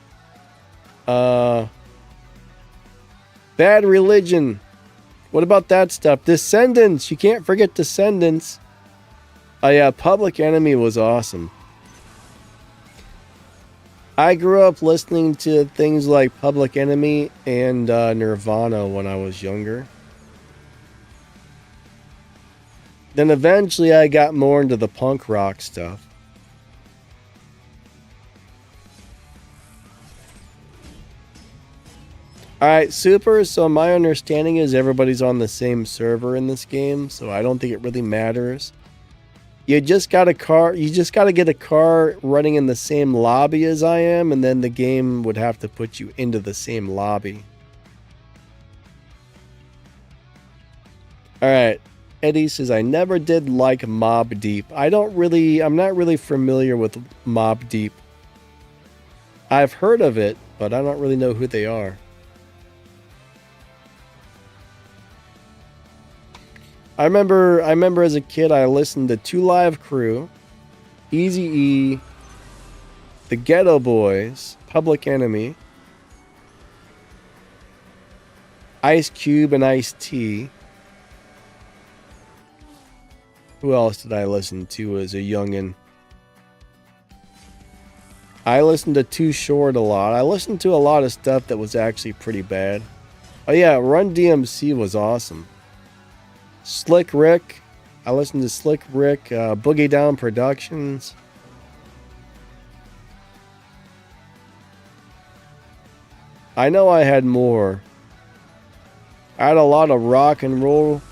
Bad Religion? What about that stuff? Descendants? You can't forget Descendants. Oh yeah, Public Enemy was awesome. I grew up listening to things like Public Enemy and Nirvana when I was younger. Then eventually I got more into the punk rock stuff. Alright, super. So my understanding is everybody's on the same server in this game, so I don't think it really matters. You just got to get a car running in the same lobby as I am, and then the game would have to put you into the same lobby. Alright. Eddie says, I never did like Mob Deep. I'm not really familiar with Mob Deep. I've heard of it, but I don't really know who they are. I remember as a kid I listened to Two Live Crew, Eazy-E, The Ghetto Boys, Public Enemy, Ice Cube and Ice-T. Who else did I listen to as a youngin'? I listened to Too Short a lot. I listened to a lot of stuff that was actually pretty bad. Oh yeah, Run DMC was awesome. Slick Rick. I listened to Slick Rick, Boogie Down Productions. I know I had more. I had a lot of rock and roll.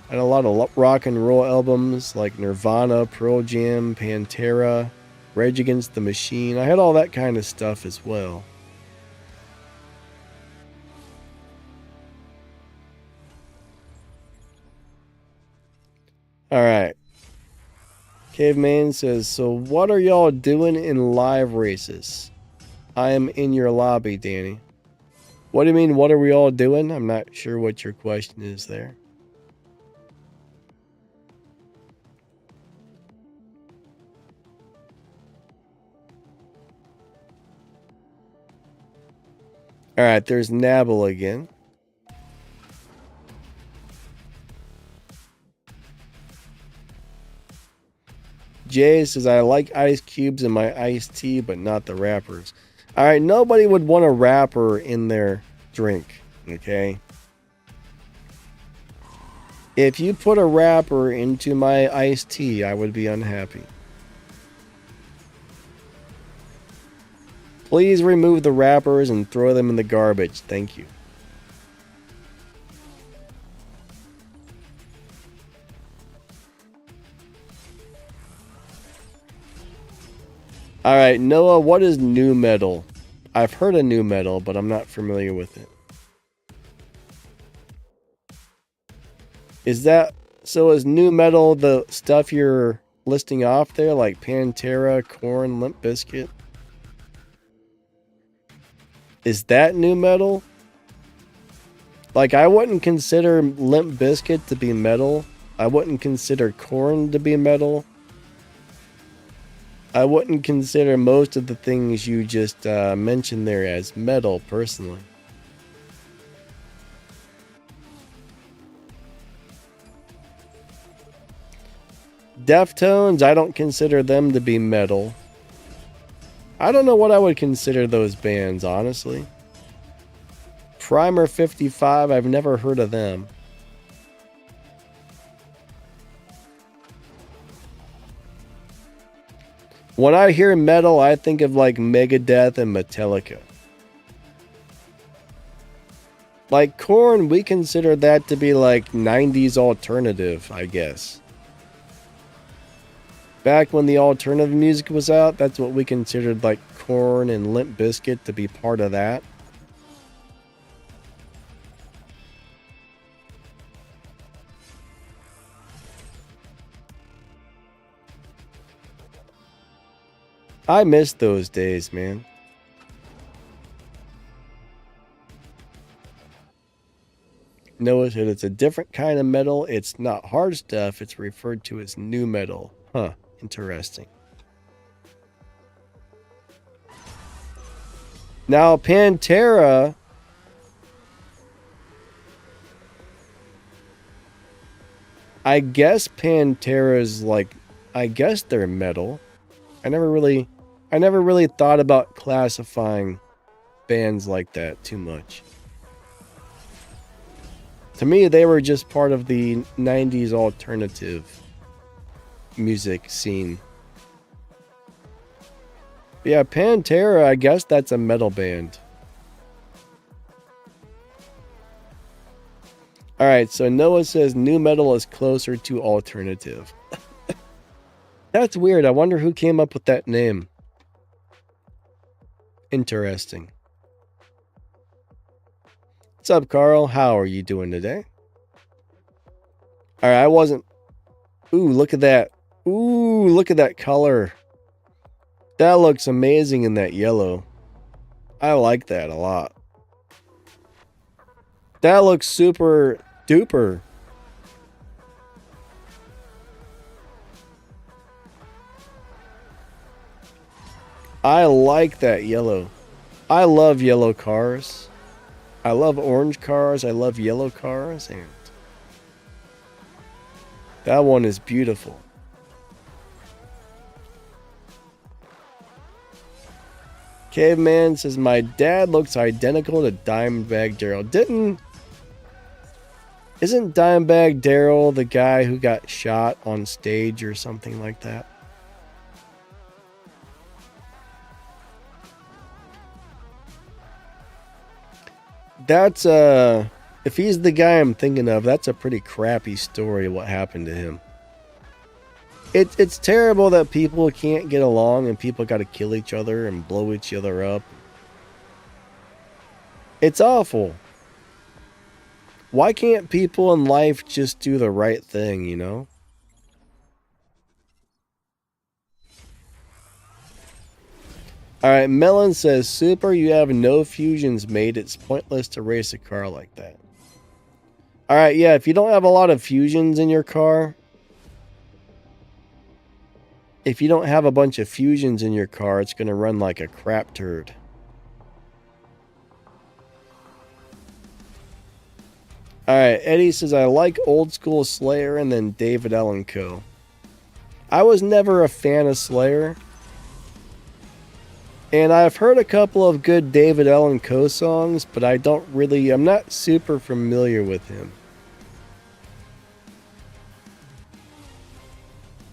I had a lot of rock and roll albums like Nirvana, Pearl Jam, Pantera, Rage Against the Machine. I had all that kind of stuff as well. Alright. Caveman says, so what are y'all doing in live races? I am in your lobby, Danny. What do you mean, what are we all doing? I'm not sure what your question is there. Alright, there's Nabble again. Jay says, I like ice cubes in my iced tea, but not the wrappers. Alright, nobody would want a wrapper in their drink, okay? If you put a wrapper into my iced tea, I would be unhappy. Please remove the wrappers and throw them in the garbage. Thank you. Alright, Noah, what is nu metal? I've heard of nu metal, but I'm not familiar with it. Is that... So is nu metal the stuff you're listing off there? Like Pantera, Korn, Limp Bizkit? Is that nu metal? Like, I wouldn't consider Limp Bizkit to be metal. I wouldn't consider Korn to be metal. I wouldn't consider most of the things you just mentioned there as metal, personally. Deftones, I don't consider them to be metal. I don't know what I would consider those bands, honestly. Primer 55, I've never heard of them. When I hear metal, I think of like Megadeth and Metallica. Like Korn, we consider that to be like 90s alternative, I guess. Back when the alternative music was out, that's what we considered like Korn and Limp Bizkit to be part of that. I miss those days, man. Noah said it's a different kind of metal. It's not hard stuff. It's referred to as nu metal. Huh. Interesting. Now, Pantera... I guess Pantera's like... I guess they're metal. I never really thought about classifying bands like that too much. To me, they were just part of the 90s alternative music scene. But yeah, Pantera, I guess that's a metal band. Alright, so Noah says nu metal is closer to alternative. That's weird. I wonder who came up with that name. Interesting. What's up, Carl? How are you doing today? Alright, I wasn't... Ooh, look at that. Ooh, look at that color. That looks amazing in that yellow. I like that a lot. That looks super duper. I like that yellow. I love yellow cars. I love orange cars. I love yellow cars. And that one is beautiful. Caveman says, my dad looks identical to Dimebag Darrell. Isn't Dimebag Darrell the guy who got shot on stage or something like that? That's if he's the guy I'm thinking of, that's a pretty crappy story what happened to him. It's terrible that people can't get along and people got to kill each other and blow each other up. It's awful. Why can't people in life just do the right thing, you know? Alright, Melon says, Super, you have no fusions made. It's pointless to race a car like that. Alright, yeah, if you don't have a lot of fusions in your car, if you don't have a bunch of fusions in your car, it's going to run like a crap turd. Alright, Eddie says, I like old school Slayer and then David Allen Co. I was never a fan of Slayer. And I've heard a couple of good David Allen Co songs, but I'm not super familiar with him.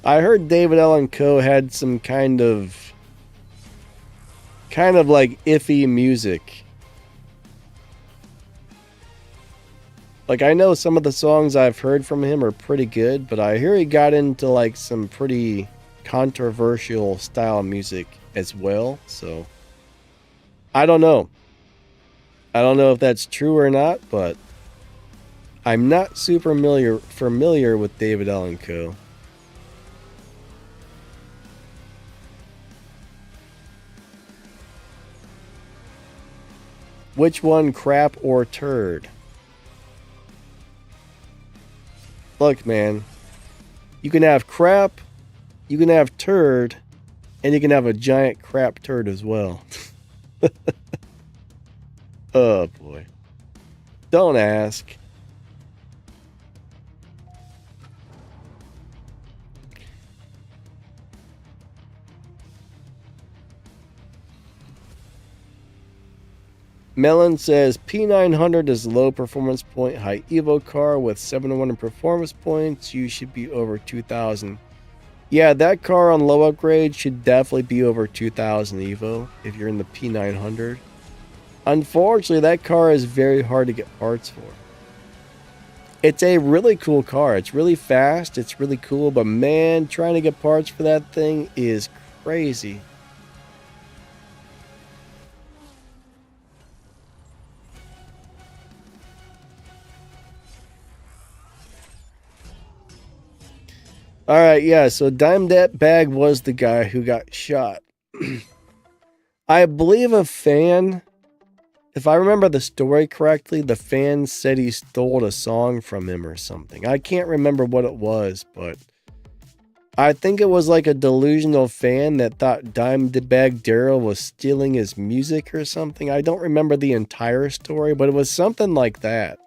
I heard David Allen Co had some kind of like iffy music. Like, I know some of the songs I've heard from him are pretty good, but I hear he got into like some pretty controversial style music as well, so I don't know. I don't know if that's true or not, but I'm not super familiar with David Allen Co. Which one, crap or turd? Look, man, you can have crap, you can have turd, and you can have a giant crap turd as well. Oh, boy. Don't ask. Melon says, P900 is low performance point, high Evo car with 701 performance points. You should be over 2,000. Yeah, that car on low upgrade should definitely be over 2,000 Evo if you're in the P900. Unfortunately, that car is very hard to get parts for. It's a really cool car. It's really fast. It's really cool. But man, trying to get parts for that thing is crazy. Alright, yeah, so Dimedap Bag was the guy who got shot. I believe a fan, if I remember the story correctly, the fan said he stole a song from him or something. I can't remember what it was, but I think it was like a delusional fan that thought Dimebag Daryl was stealing his music or something. I don't remember the entire story, but it was something like that.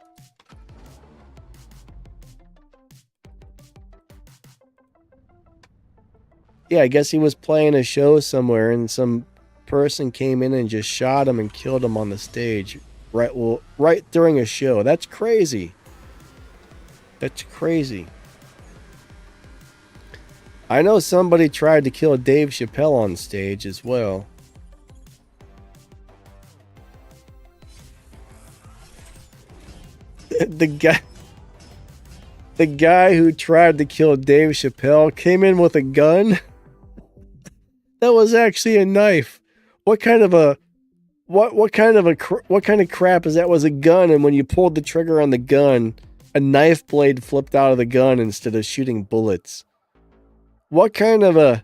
Yeah, I guess he was playing a show somewhere and some person came in and just shot him and killed him on the stage right during a show. That's crazy. That's crazy. I know somebody tried to kill Dave Chappelle on stage as well. The guy who tried to kill Dave Chappelle came in with a gun. That was actually a knife. What kind of crap is that? Was a gun, and when you pulled the trigger on the gun, a knife blade flipped out of the gun instead of shooting bullets. What kind of a...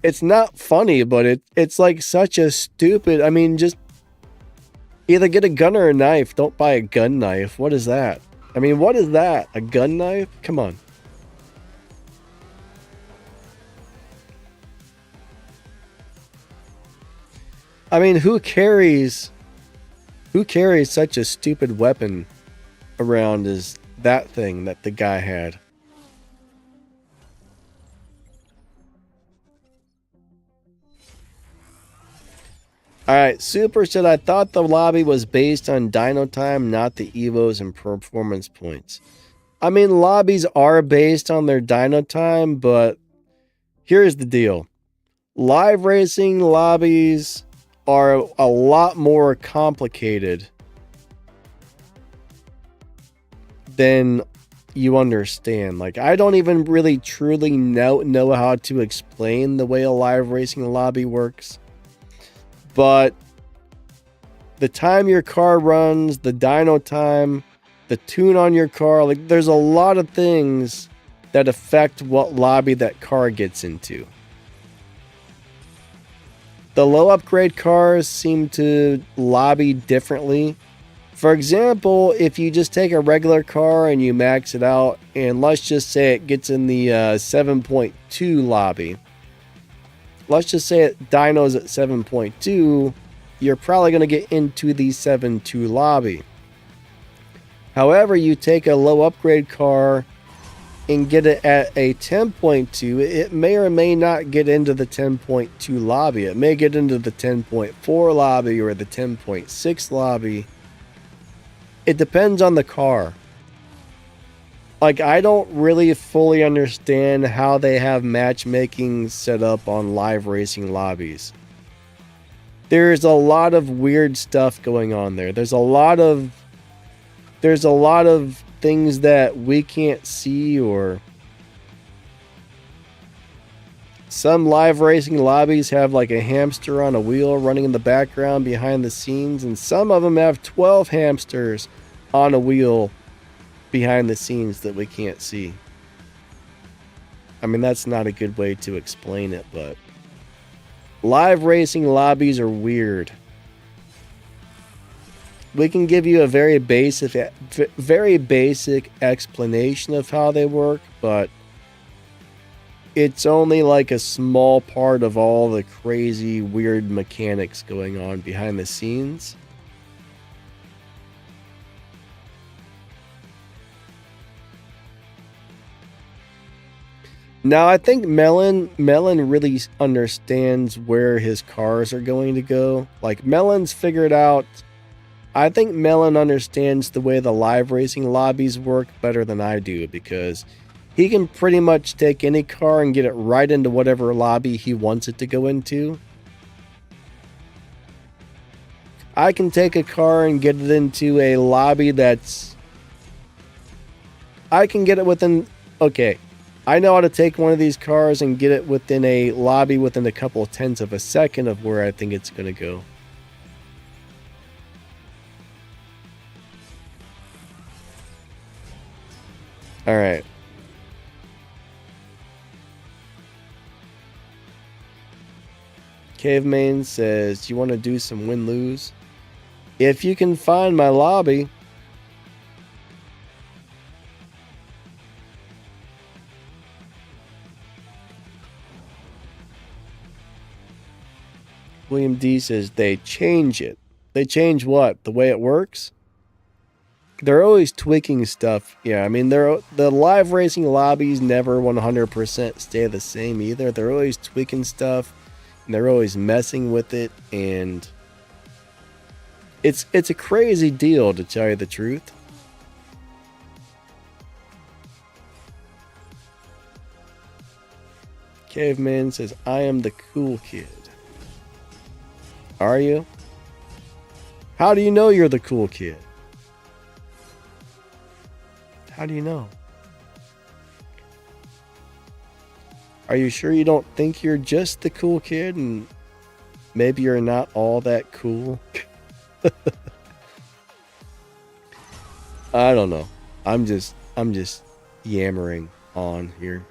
It's not funny, but it's like such a stupid... I mean, just either get a gun or a knife. Don't buy a gun knife. What is that? I mean, what is that? A gun knife? Come on. I mean, who carries such a stupid weapon around as that thing that the guy had? Alright, Super said, I thought the lobby was based on dyno time, not the evos and performance points. I mean, lobbies are based on their dyno time, but here's the deal. Live racing lobbies are a lot more complicated than you understand. Like, I don't even really truly know how to explain the way a live racing lobby works. But the time your car runs, the dyno time, the tune on your car, like there's a lot of things that affect what lobby that car gets into. The low upgrade cars seem to lobby differently. For example, if you just take a regular car and you max it out, and let's just say it gets in the 7.2 lobby. Let's just say it dynos at 7.2, you're probably going to get into the 7.2 lobby. However, you take a low upgrade car and get it at a 10.2, it may or may not get into the 10.2 lobby. It may get into the 10.4 lobby or the 10.6 lobby. It depends on the car. Like, I don't really fully understand how they have matchmaking set up on live racing lobbies. There's a lot of weird stuff going on there. There's a lot of things that we can't see, or some live racing lobbies have like a hamster on a wheel running in the background behind the scenes, and some of them have 12 hamsters on a wheel behind the scenes that we can't see. I mean, that's not a good way to explain it, but live racing lobbies are weird. We can give you a very basic explanation of how they work, but it's only like a small part of all the crazy, weird mechanics going on behind the scenes. Now, I think Melon really understands where his cars are going to go. Like, Melon's figured out... I think Melon understands the way the live racing lobbies work better than I do, because he can pretty much take any car and get it right into whatever lobby he wants it to go into. I can take a car and get it into a lobby that's... I can get it within... Okay, I know how to take one of these cars and get it within a lobby within a couple of tenths of a second of where I think it's going to go. Alright. Caveman says, you want to do some win-lose? If you can find my lobby. William D says, they change it. They change what? The way it works? They're always tweaking stuff. Yeah, I mean, the live racing lobbies never 100% stay the same either. They're always tweaking stuff, and they're always messing with it, and it's a crazy deal, to tell you the truth. Caveman says, I am the cool kid. Are you? How do you know you're the cool kid? How do you know? Are you sure you don't think you're just the cool kid and maybe you're not all that cool? I don't know. I'm just yammering on here.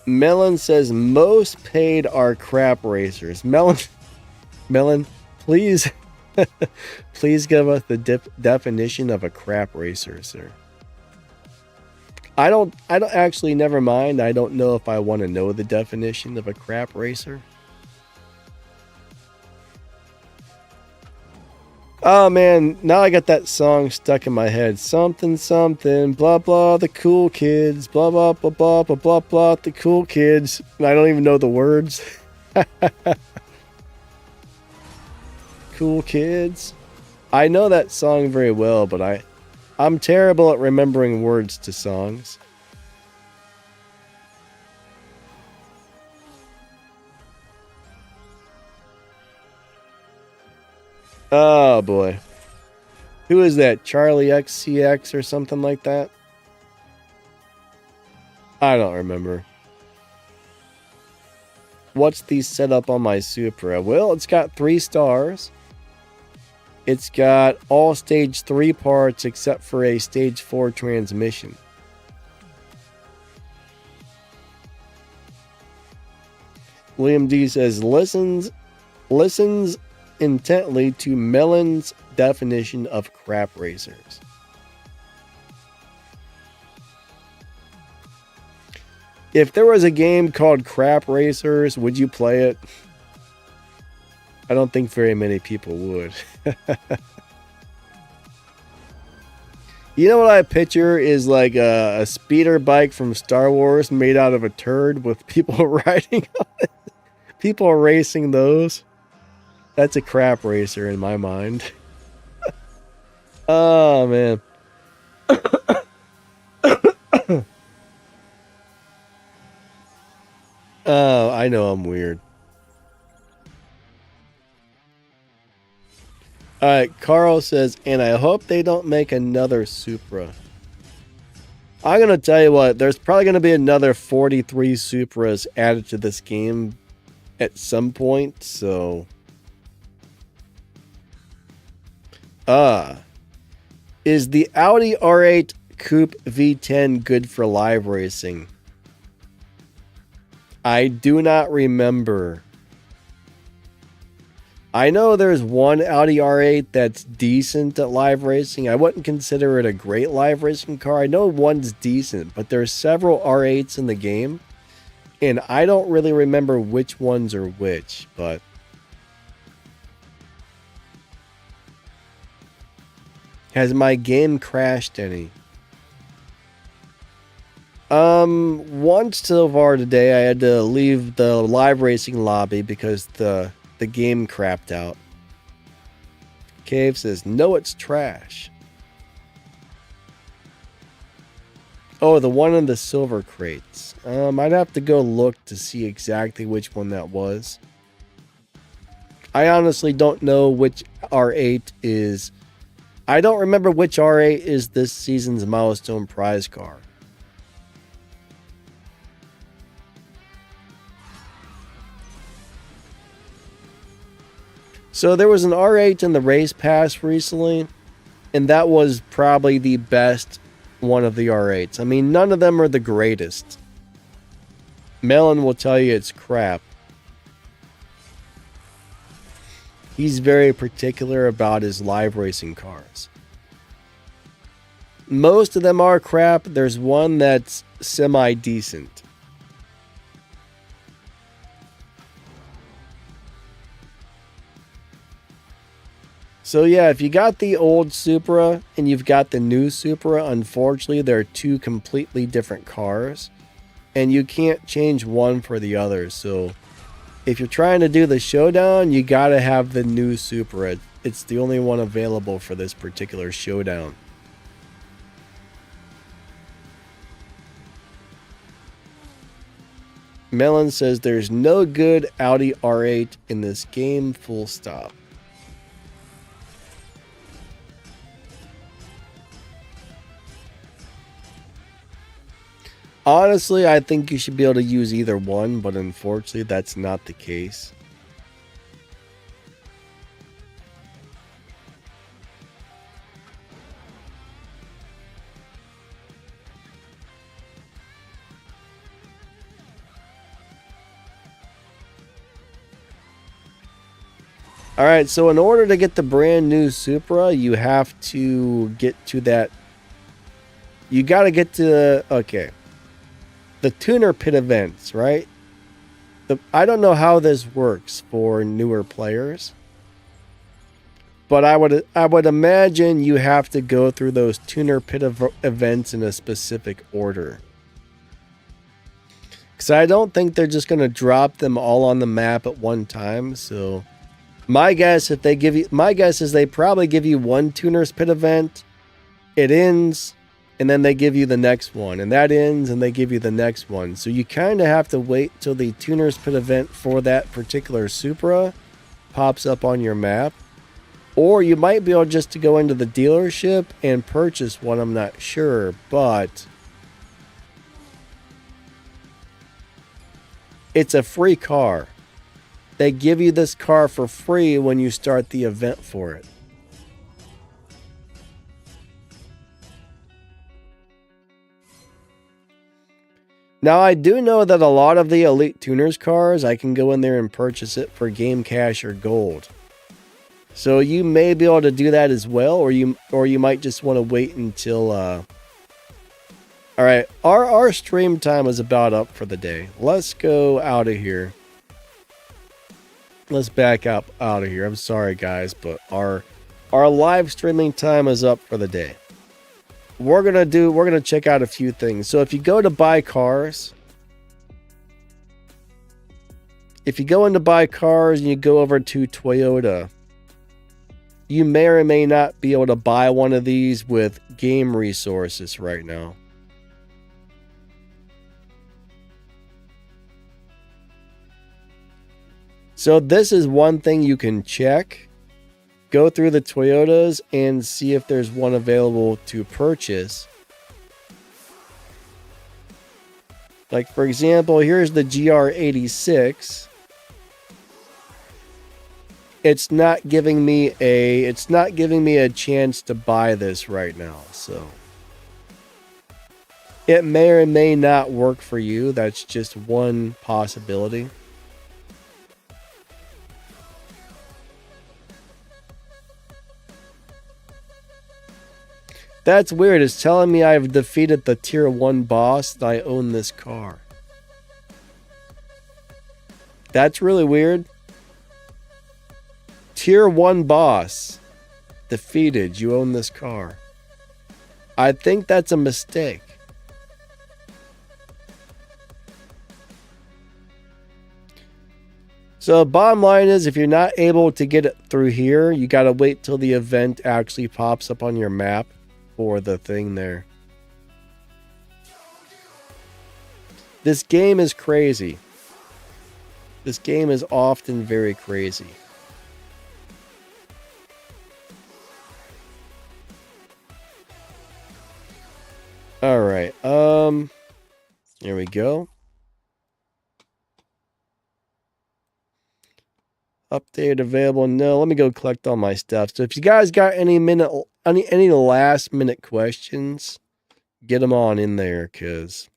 Melon says most paid are crap racers. Melon, please, please give us the definition of a crap racer, sir. I don't actually, never mind. I don't know if I want to know the definition of a crap racer. Oh man, now I got that song stuck in my head. Something, something, blah blah, the cool kids, blah blah blah blah blah blah blah, the cool kids. I don't even know the words. Cool kids. I know that song very well, but I'm terrible at remembering words to songs. Oh boy. Who is that? Charlie XCX or something like that? I don't remember. What's the setup on my Supra? Well, it's got 3 stars. It's got all stage 3 parts except for a stage 4 transmission. William D says, listens intently to Melon's definition of crap racers. If there was a game called Crap Racers, would you play it? I don't think very many people would. You know what I picture is like a speeder bike from Star Wars made out of a turd with people riding on it. People racing those. That's a crap racer in my mind. Oh, man. Oh, I know I'm weird. Alright, Carl says, and I hope they don't make another Supra. I'm going to tell you what, there's probably going to be another 43 Supras added to this game at some point, so... Is the Audi R8 Coupe V10 good for live racing? I do not remember. I know there's one Audi R8 that's decent at live racing. I wouldn't consider it a great live racing car. I know one's decent, but there's several R8s in the game, and I don't really remember which ones are which, but... Has my game crashed any? Once so far today, I had to leave the live racing lobby because the game crapped out. Cave says, no, it's trash. Oh, the one in the silver crates. I'd have to go look to see exactly which one that was. I honestly don't know which R8 is... I don't remember which R8 is this season's milestone prize car. So there was an R8 in the race pass recently, and that was probably the best one of the R8s. I mean, none of them are the greatest. Melon will tell you it's crap. He's very particular about his live racing cars. Most of them are crap. There's one that's semi-decent. So yeah, if you got the old Supra and you've got the new Supra, unfortunately they're two completely different cars. And you can't change one for the other, so... If you're trying to do the showdown, you gotta have the new Supra. It's the only one available for this particular showdown. Melon says there's no good Audi R8 in this game, full stop. Honestly, I think you should be able to use either one, but unfortunately, that's not the case. Alright, so in order to get the brand new Supra, you have to get to that... You gotta get to... Okay. The tuner pit events, right? I don't know how this works for newer players, but I would imagine you have to go through those tuner pit events in a specific order. Because I don't think they're just going to drop them all on the map at one time, so My guess is they probably give you one tuner's pit event, it ends, and then they give you the next one, and that ends, and they give you the next one. So you kind of have to wait till the tuner's pit event for that particular Supra pops up on your map. Or you might be able just to go into the dealership and purchase one, I'm not sure, but it's a free car. They give you this car for free when you start the event for it. Now, I do know that a lot of the Elite Tuners cars, I can go in there and purchase it for game cash or gold. So you may be able to do that as well, or you might just want to wait until... All right, our stream time is about up for the day. Let's go out of here. Let's back up out of here. I'm sorry, guys, but our live streaming time is up for the day. We're gonna check out a few things. So if you go to buy cars, and you go over to Toyota, you may or may not be able to buy one of these with game resources right now. So this is one thing you can check. Go through the Toyotas and see if there's one available to purchase. Like, for example, here's the GR86. It's not giving me a chance to buy this right now, so it may or may not work for you. That's just one possibility. That's weird. It's telling me I've defeated the tier 1 boss and I own this car. That's really weird. Tier 1 boss defeated. You own this car. I think that's a mistake. So bottom line is, if you're not able to get it through here, you got to wait till the event actually pops up on your map for the thing there. This game is crazy. This game is often very crazy. All right. Here we go. Update available. No, let me go collect all my stuff. So if you guys got any last minute questions, get them on in there, because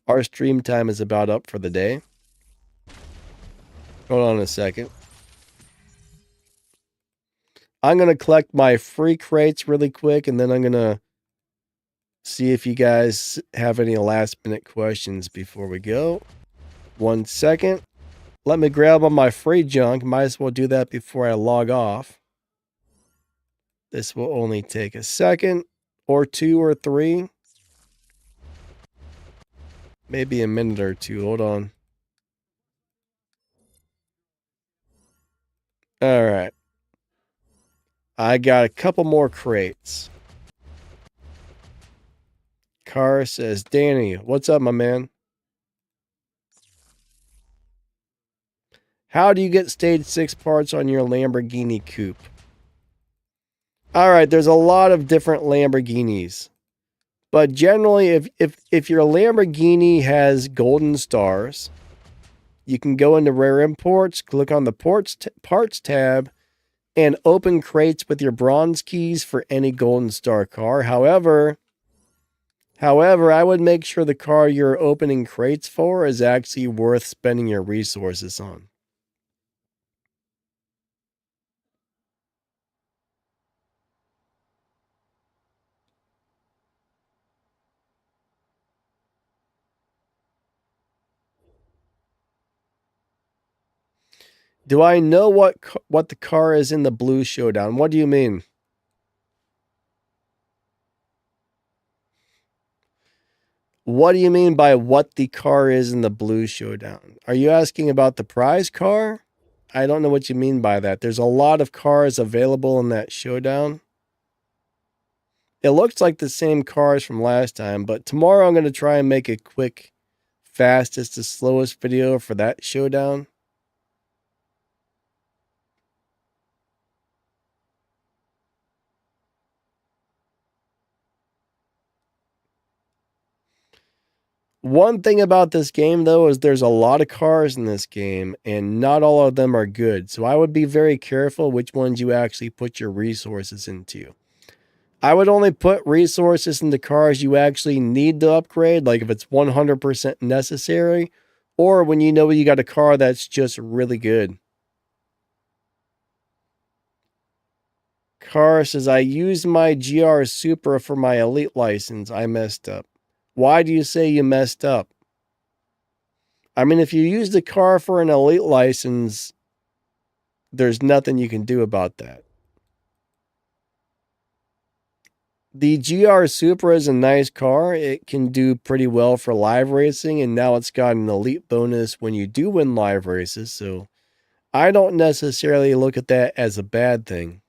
our stream time is about up for the day. Hold on a second. I'm going to collect my free crates really quick, and then I'm going to see if you guys have any last minute questions before we go. 1 second. Let me grab all my free junk. Might as well do that before I log off. This will only take a second or 2 or 3. Maybe a minute or 2. Hold on. All right. I got a couple more crates. Car says, Danny, what's up, my man? How do you get stage 6 parts on your Lamborghini coupe? All right, there's a lot of different Lamborghinis. But generally, if your Lamborghini has golden stars, you can go into Rare Imports, click on the Parts tab, and open crates with your bronze keys for any golden star car. However, I would make sure the car you're opening crates for is actually worth spending your resources on. Do I know what the car is in the blue showdown? What do you mean? What do you mean by what the car is in the blue showdown? Are you asking about the prize car? I don't know what you mean by that. There's a lot of cars available in that showdown. It looks like the same cars from last time, but tomorrow I'm going to try and make a quick, fastest to slowest video for that showdown. One thing about this game, though, is there's a lot of cars in this game, and not all of them are good. So I would be very careful which ones you actually put your resources into. I would only put resources into cars you actually need to upgrade, like if it's 100% necessary, or when you know you got a car that's just really good. Car says, I used my GR Supra for my elite license. I messed up. Why do you say you messed up? I mean, if you use the car for an elite license, there's nothing you can do about that. The GR Supra is a nice car. It can do pretty well for live racing, and now it's got an elite bonus when you do win live races, so I don't necessarily look at that as a bad thing.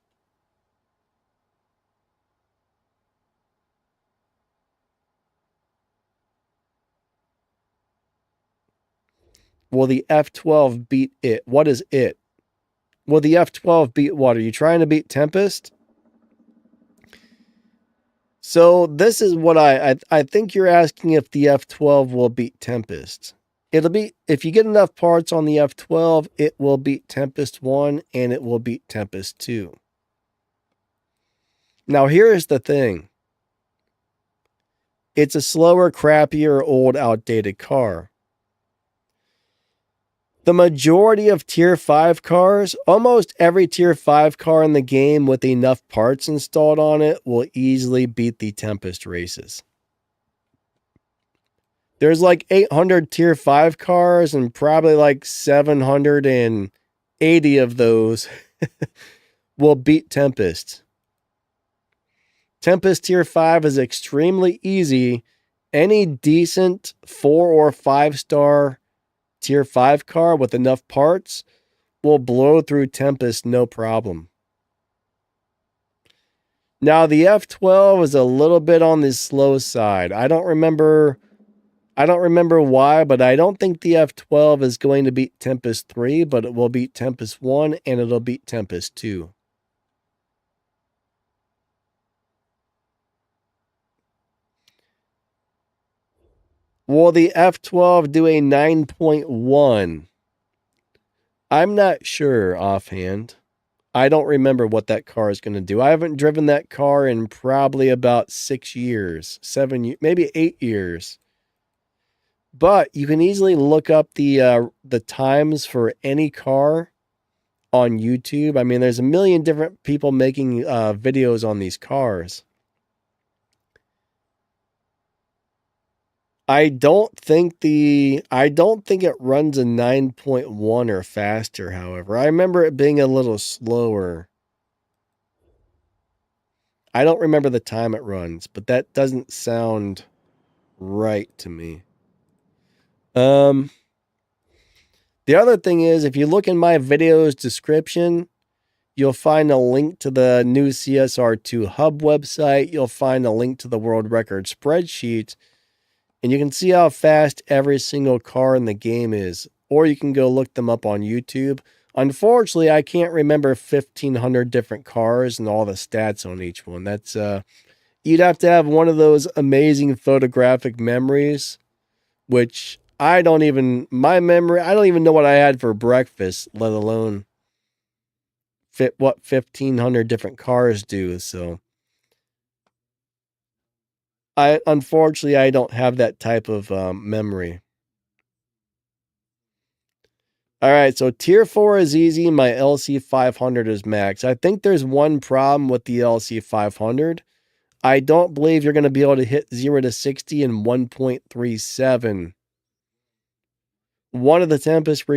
Will the F12 beat it? What is it? Will the F12 beat what? Are you trying to beat Tempest? So this is what I think you're asking if the F12 will beat Tempest. It'll be, if you get enough parts on the F12, it will beat Tempest 1 and it will beat Tempest 2. Now here's the thing. It's a slower, crappier, old, outdated car. The majority of Tier 5 cars, almost every Tier 5 car in the game with enough parts installed on it will easily beat the Tempest races. There's like 800 Tier 5 cars and probably like 780 of those will beat Tempest. Tempest Tier 5 is extremely easy. Any decent 4 or 5 star Tier 5 car with enough parts will blow through Tempest no problem. Now the F12 is a little bit on the slow side. I don't remember why, but I don't think the F12 is going to beat Tempest 3, but it will beat Tempest 1 and it'll beat Tempest 2. Will the F12 do a 9.1? I'm not sure offhand. I don't remember what that car is going to do. I haven't driven that car in probably about 6 years, 7 years, maybe 8 years. But you can easily look up the times for any car on YouTube. I mean, there's a million different people making videos on these cars. I don't think it runs a 9.1 or faster, however. I remember it being a little slower. I don't remember the time it runs, but that doesn't sound right to me. The other thing is, if you look in my video's description, you'll find a link to the new CSR2 hub website. You'll find a link to the world record spreadsheet. And you can see how fast every single car in the game is. Or you can go look them up on YouTube. Unfortunately, I can't remember 1,500 different cars and all the stats on each one. That's you'd have to have one of those amazing photographic memories, which I don't even know what I had for breakfast, let alone what 1,500 different cars do. So unfortunately, I don't have that type of memory. All right, so tier 4 is easy. My LC500 is max. I think there's one problem with the LC500. I don't believe you're going to be able to hit 0 to 60 in 1.37. One of the Tempest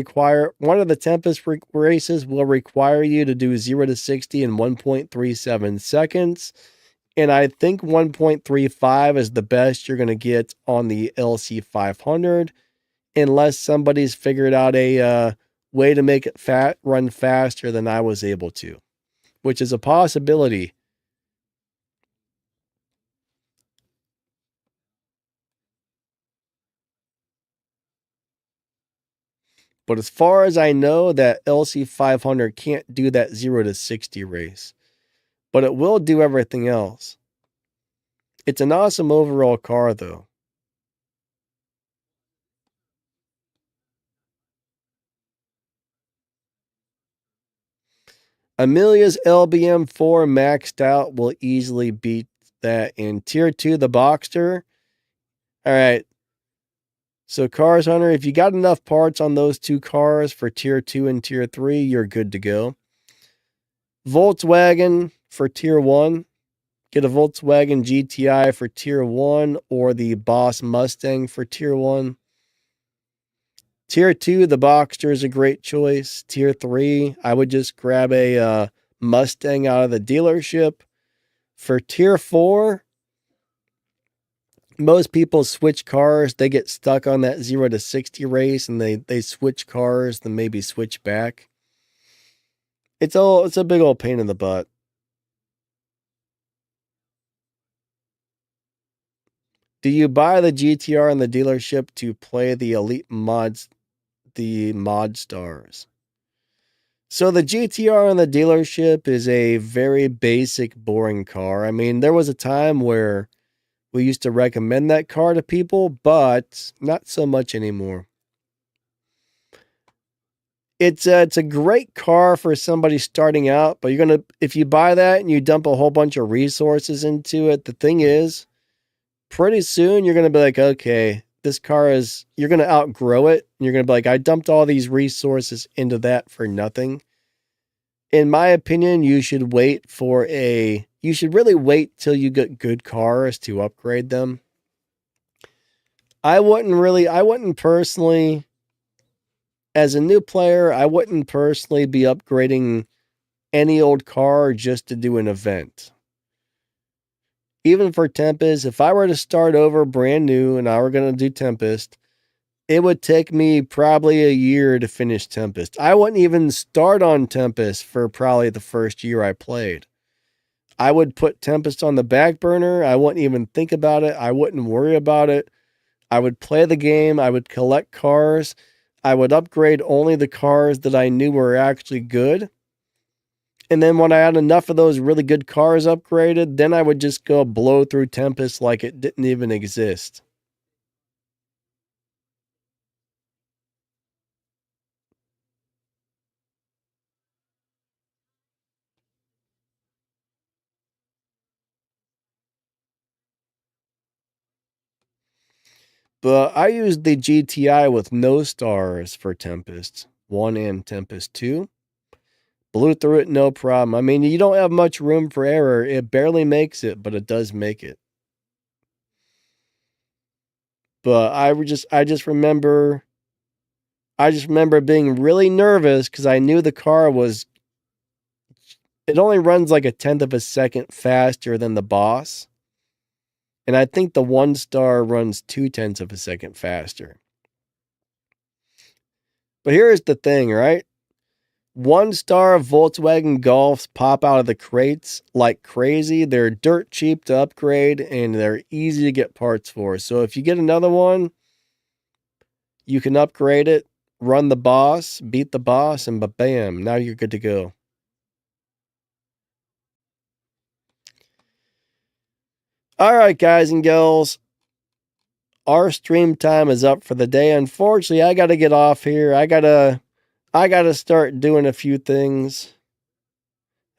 races will require you to do 0 to 60 in 1.37 seconds. And I think 1.35 is the best you're going to get on the LC500, unless somebody's figured out a way to make it run faster than I was able to, which is a possibility. But as far as I know, that LC500 can't do that 0 to 60 race, but it will do everything else. It's an awesome overall car, though. Amelia's LBM4 maxed out will easily beat that in Tier 2, the Boxster. All right. So, Cars Hunter, if you got enough parts on those two cars for Tier 2 and Tier 3, you're good to go. Volkswagen for Tier 1. Get a Volkswagen GTI for Tier 1 or the Boss Mustang for Tier 1. Tier 2, the Boxster is a great choice. Tier 3, I would just grab a Mustang out of the dealership. For Tier 4, most people switch cars. They get stuck on that 0 to 60 race and they switch cars, then maybe switch back. It's a big old pain in the butt. Do you buy the GTR in the dealership to play the elite mods, the mod stars? So the GTR in the dealership is a very basic, boring car. I mean, there was a time where we used to recommend that car to people, but not so much anymore. It's a great car for somebody starting out, but if you buy that and you dump a whole bunch of resources into it, the thing is, pretty soon you're gonna be like, okay, this car you're gonna outgrow it. And you're gonna be like, I dumped all these resources into that for nothing. In my opinion, you should really wait till you get good cars to upgrade them. I wouldn't personally, as a new player, I wouldn't personally be upgrading any old car just to do an event. Even for Tempest, if I were to start over brand new and I were going to do Tempest, it would take me probably a year to finish Tempest. I wouldn't even start on Tempest for probably the first year I played. I would put Tempest on the back burner. I wouldn't even think about it. I wouldn't worry about it. I would play the game. I would collect cars. I would upgrade only the cars that I knew were actually good. And then when I had enough of those really good cars upgraded, then I would just go blow through Tempest like it didn't even exist. But I used the GTI with no stars for Tempest 1 and Tempest 2. Blew through it, no problem. I mean, you don't have much room for error. It barely makes it, but it does make it. But I just remember being really nervous because I knew the car it only runs like a tenth of a second faster than the boss. And I think the 1 star runs 0.2 of a second faster. But here's the thing, right? 1 star Volkswagen Golfs pop out of the crates like crazy. They're dirt cheap to upgrade and they're easy to get parts for. So if you get another one, you can upgrade it, run the boss, beat the boss, and bam, now you're good to go. All right, guys and girls. Our stream time is up for the day. Unfortunately, I got to get off here. I got to start doing a few things.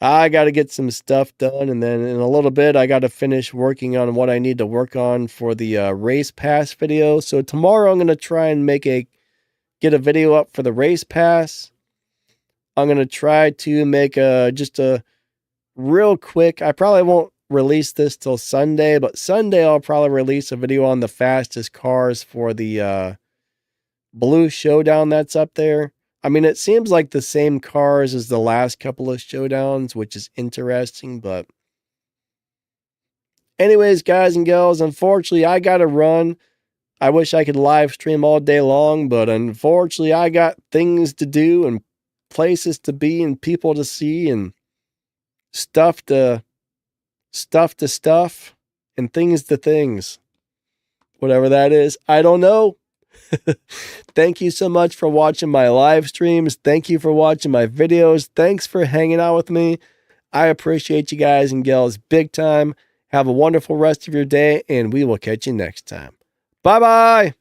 I got to get some stuff done, and then in a little bit, I got to finish working on what I need to work on for the race pass video. So tomorrow, I'm going to try and get a video up for the race pass. I'm going to try to make just a real quick. I probably won't release this till Sunday, but Sunday I'll probably release a video on the fastest cars for the blue showdown that's up there. I mean, it seems like the same cars as the last couple of showdowns, which is interesting, but anyways, guys and gals, unfortunately, I got to run. I wish I could live stream all day long, but unfortunately I got things to do and places to be and people to see and stuff to stuff and things to things. Whatever that is, I don't know. Thank you so much for watching my live streams. Thank you for watching my videos. Thanks for hanging out with me. I appreciate you guys and gals big time. Have a wonderful rest of your day, and we will catch you next time. Bye-bye.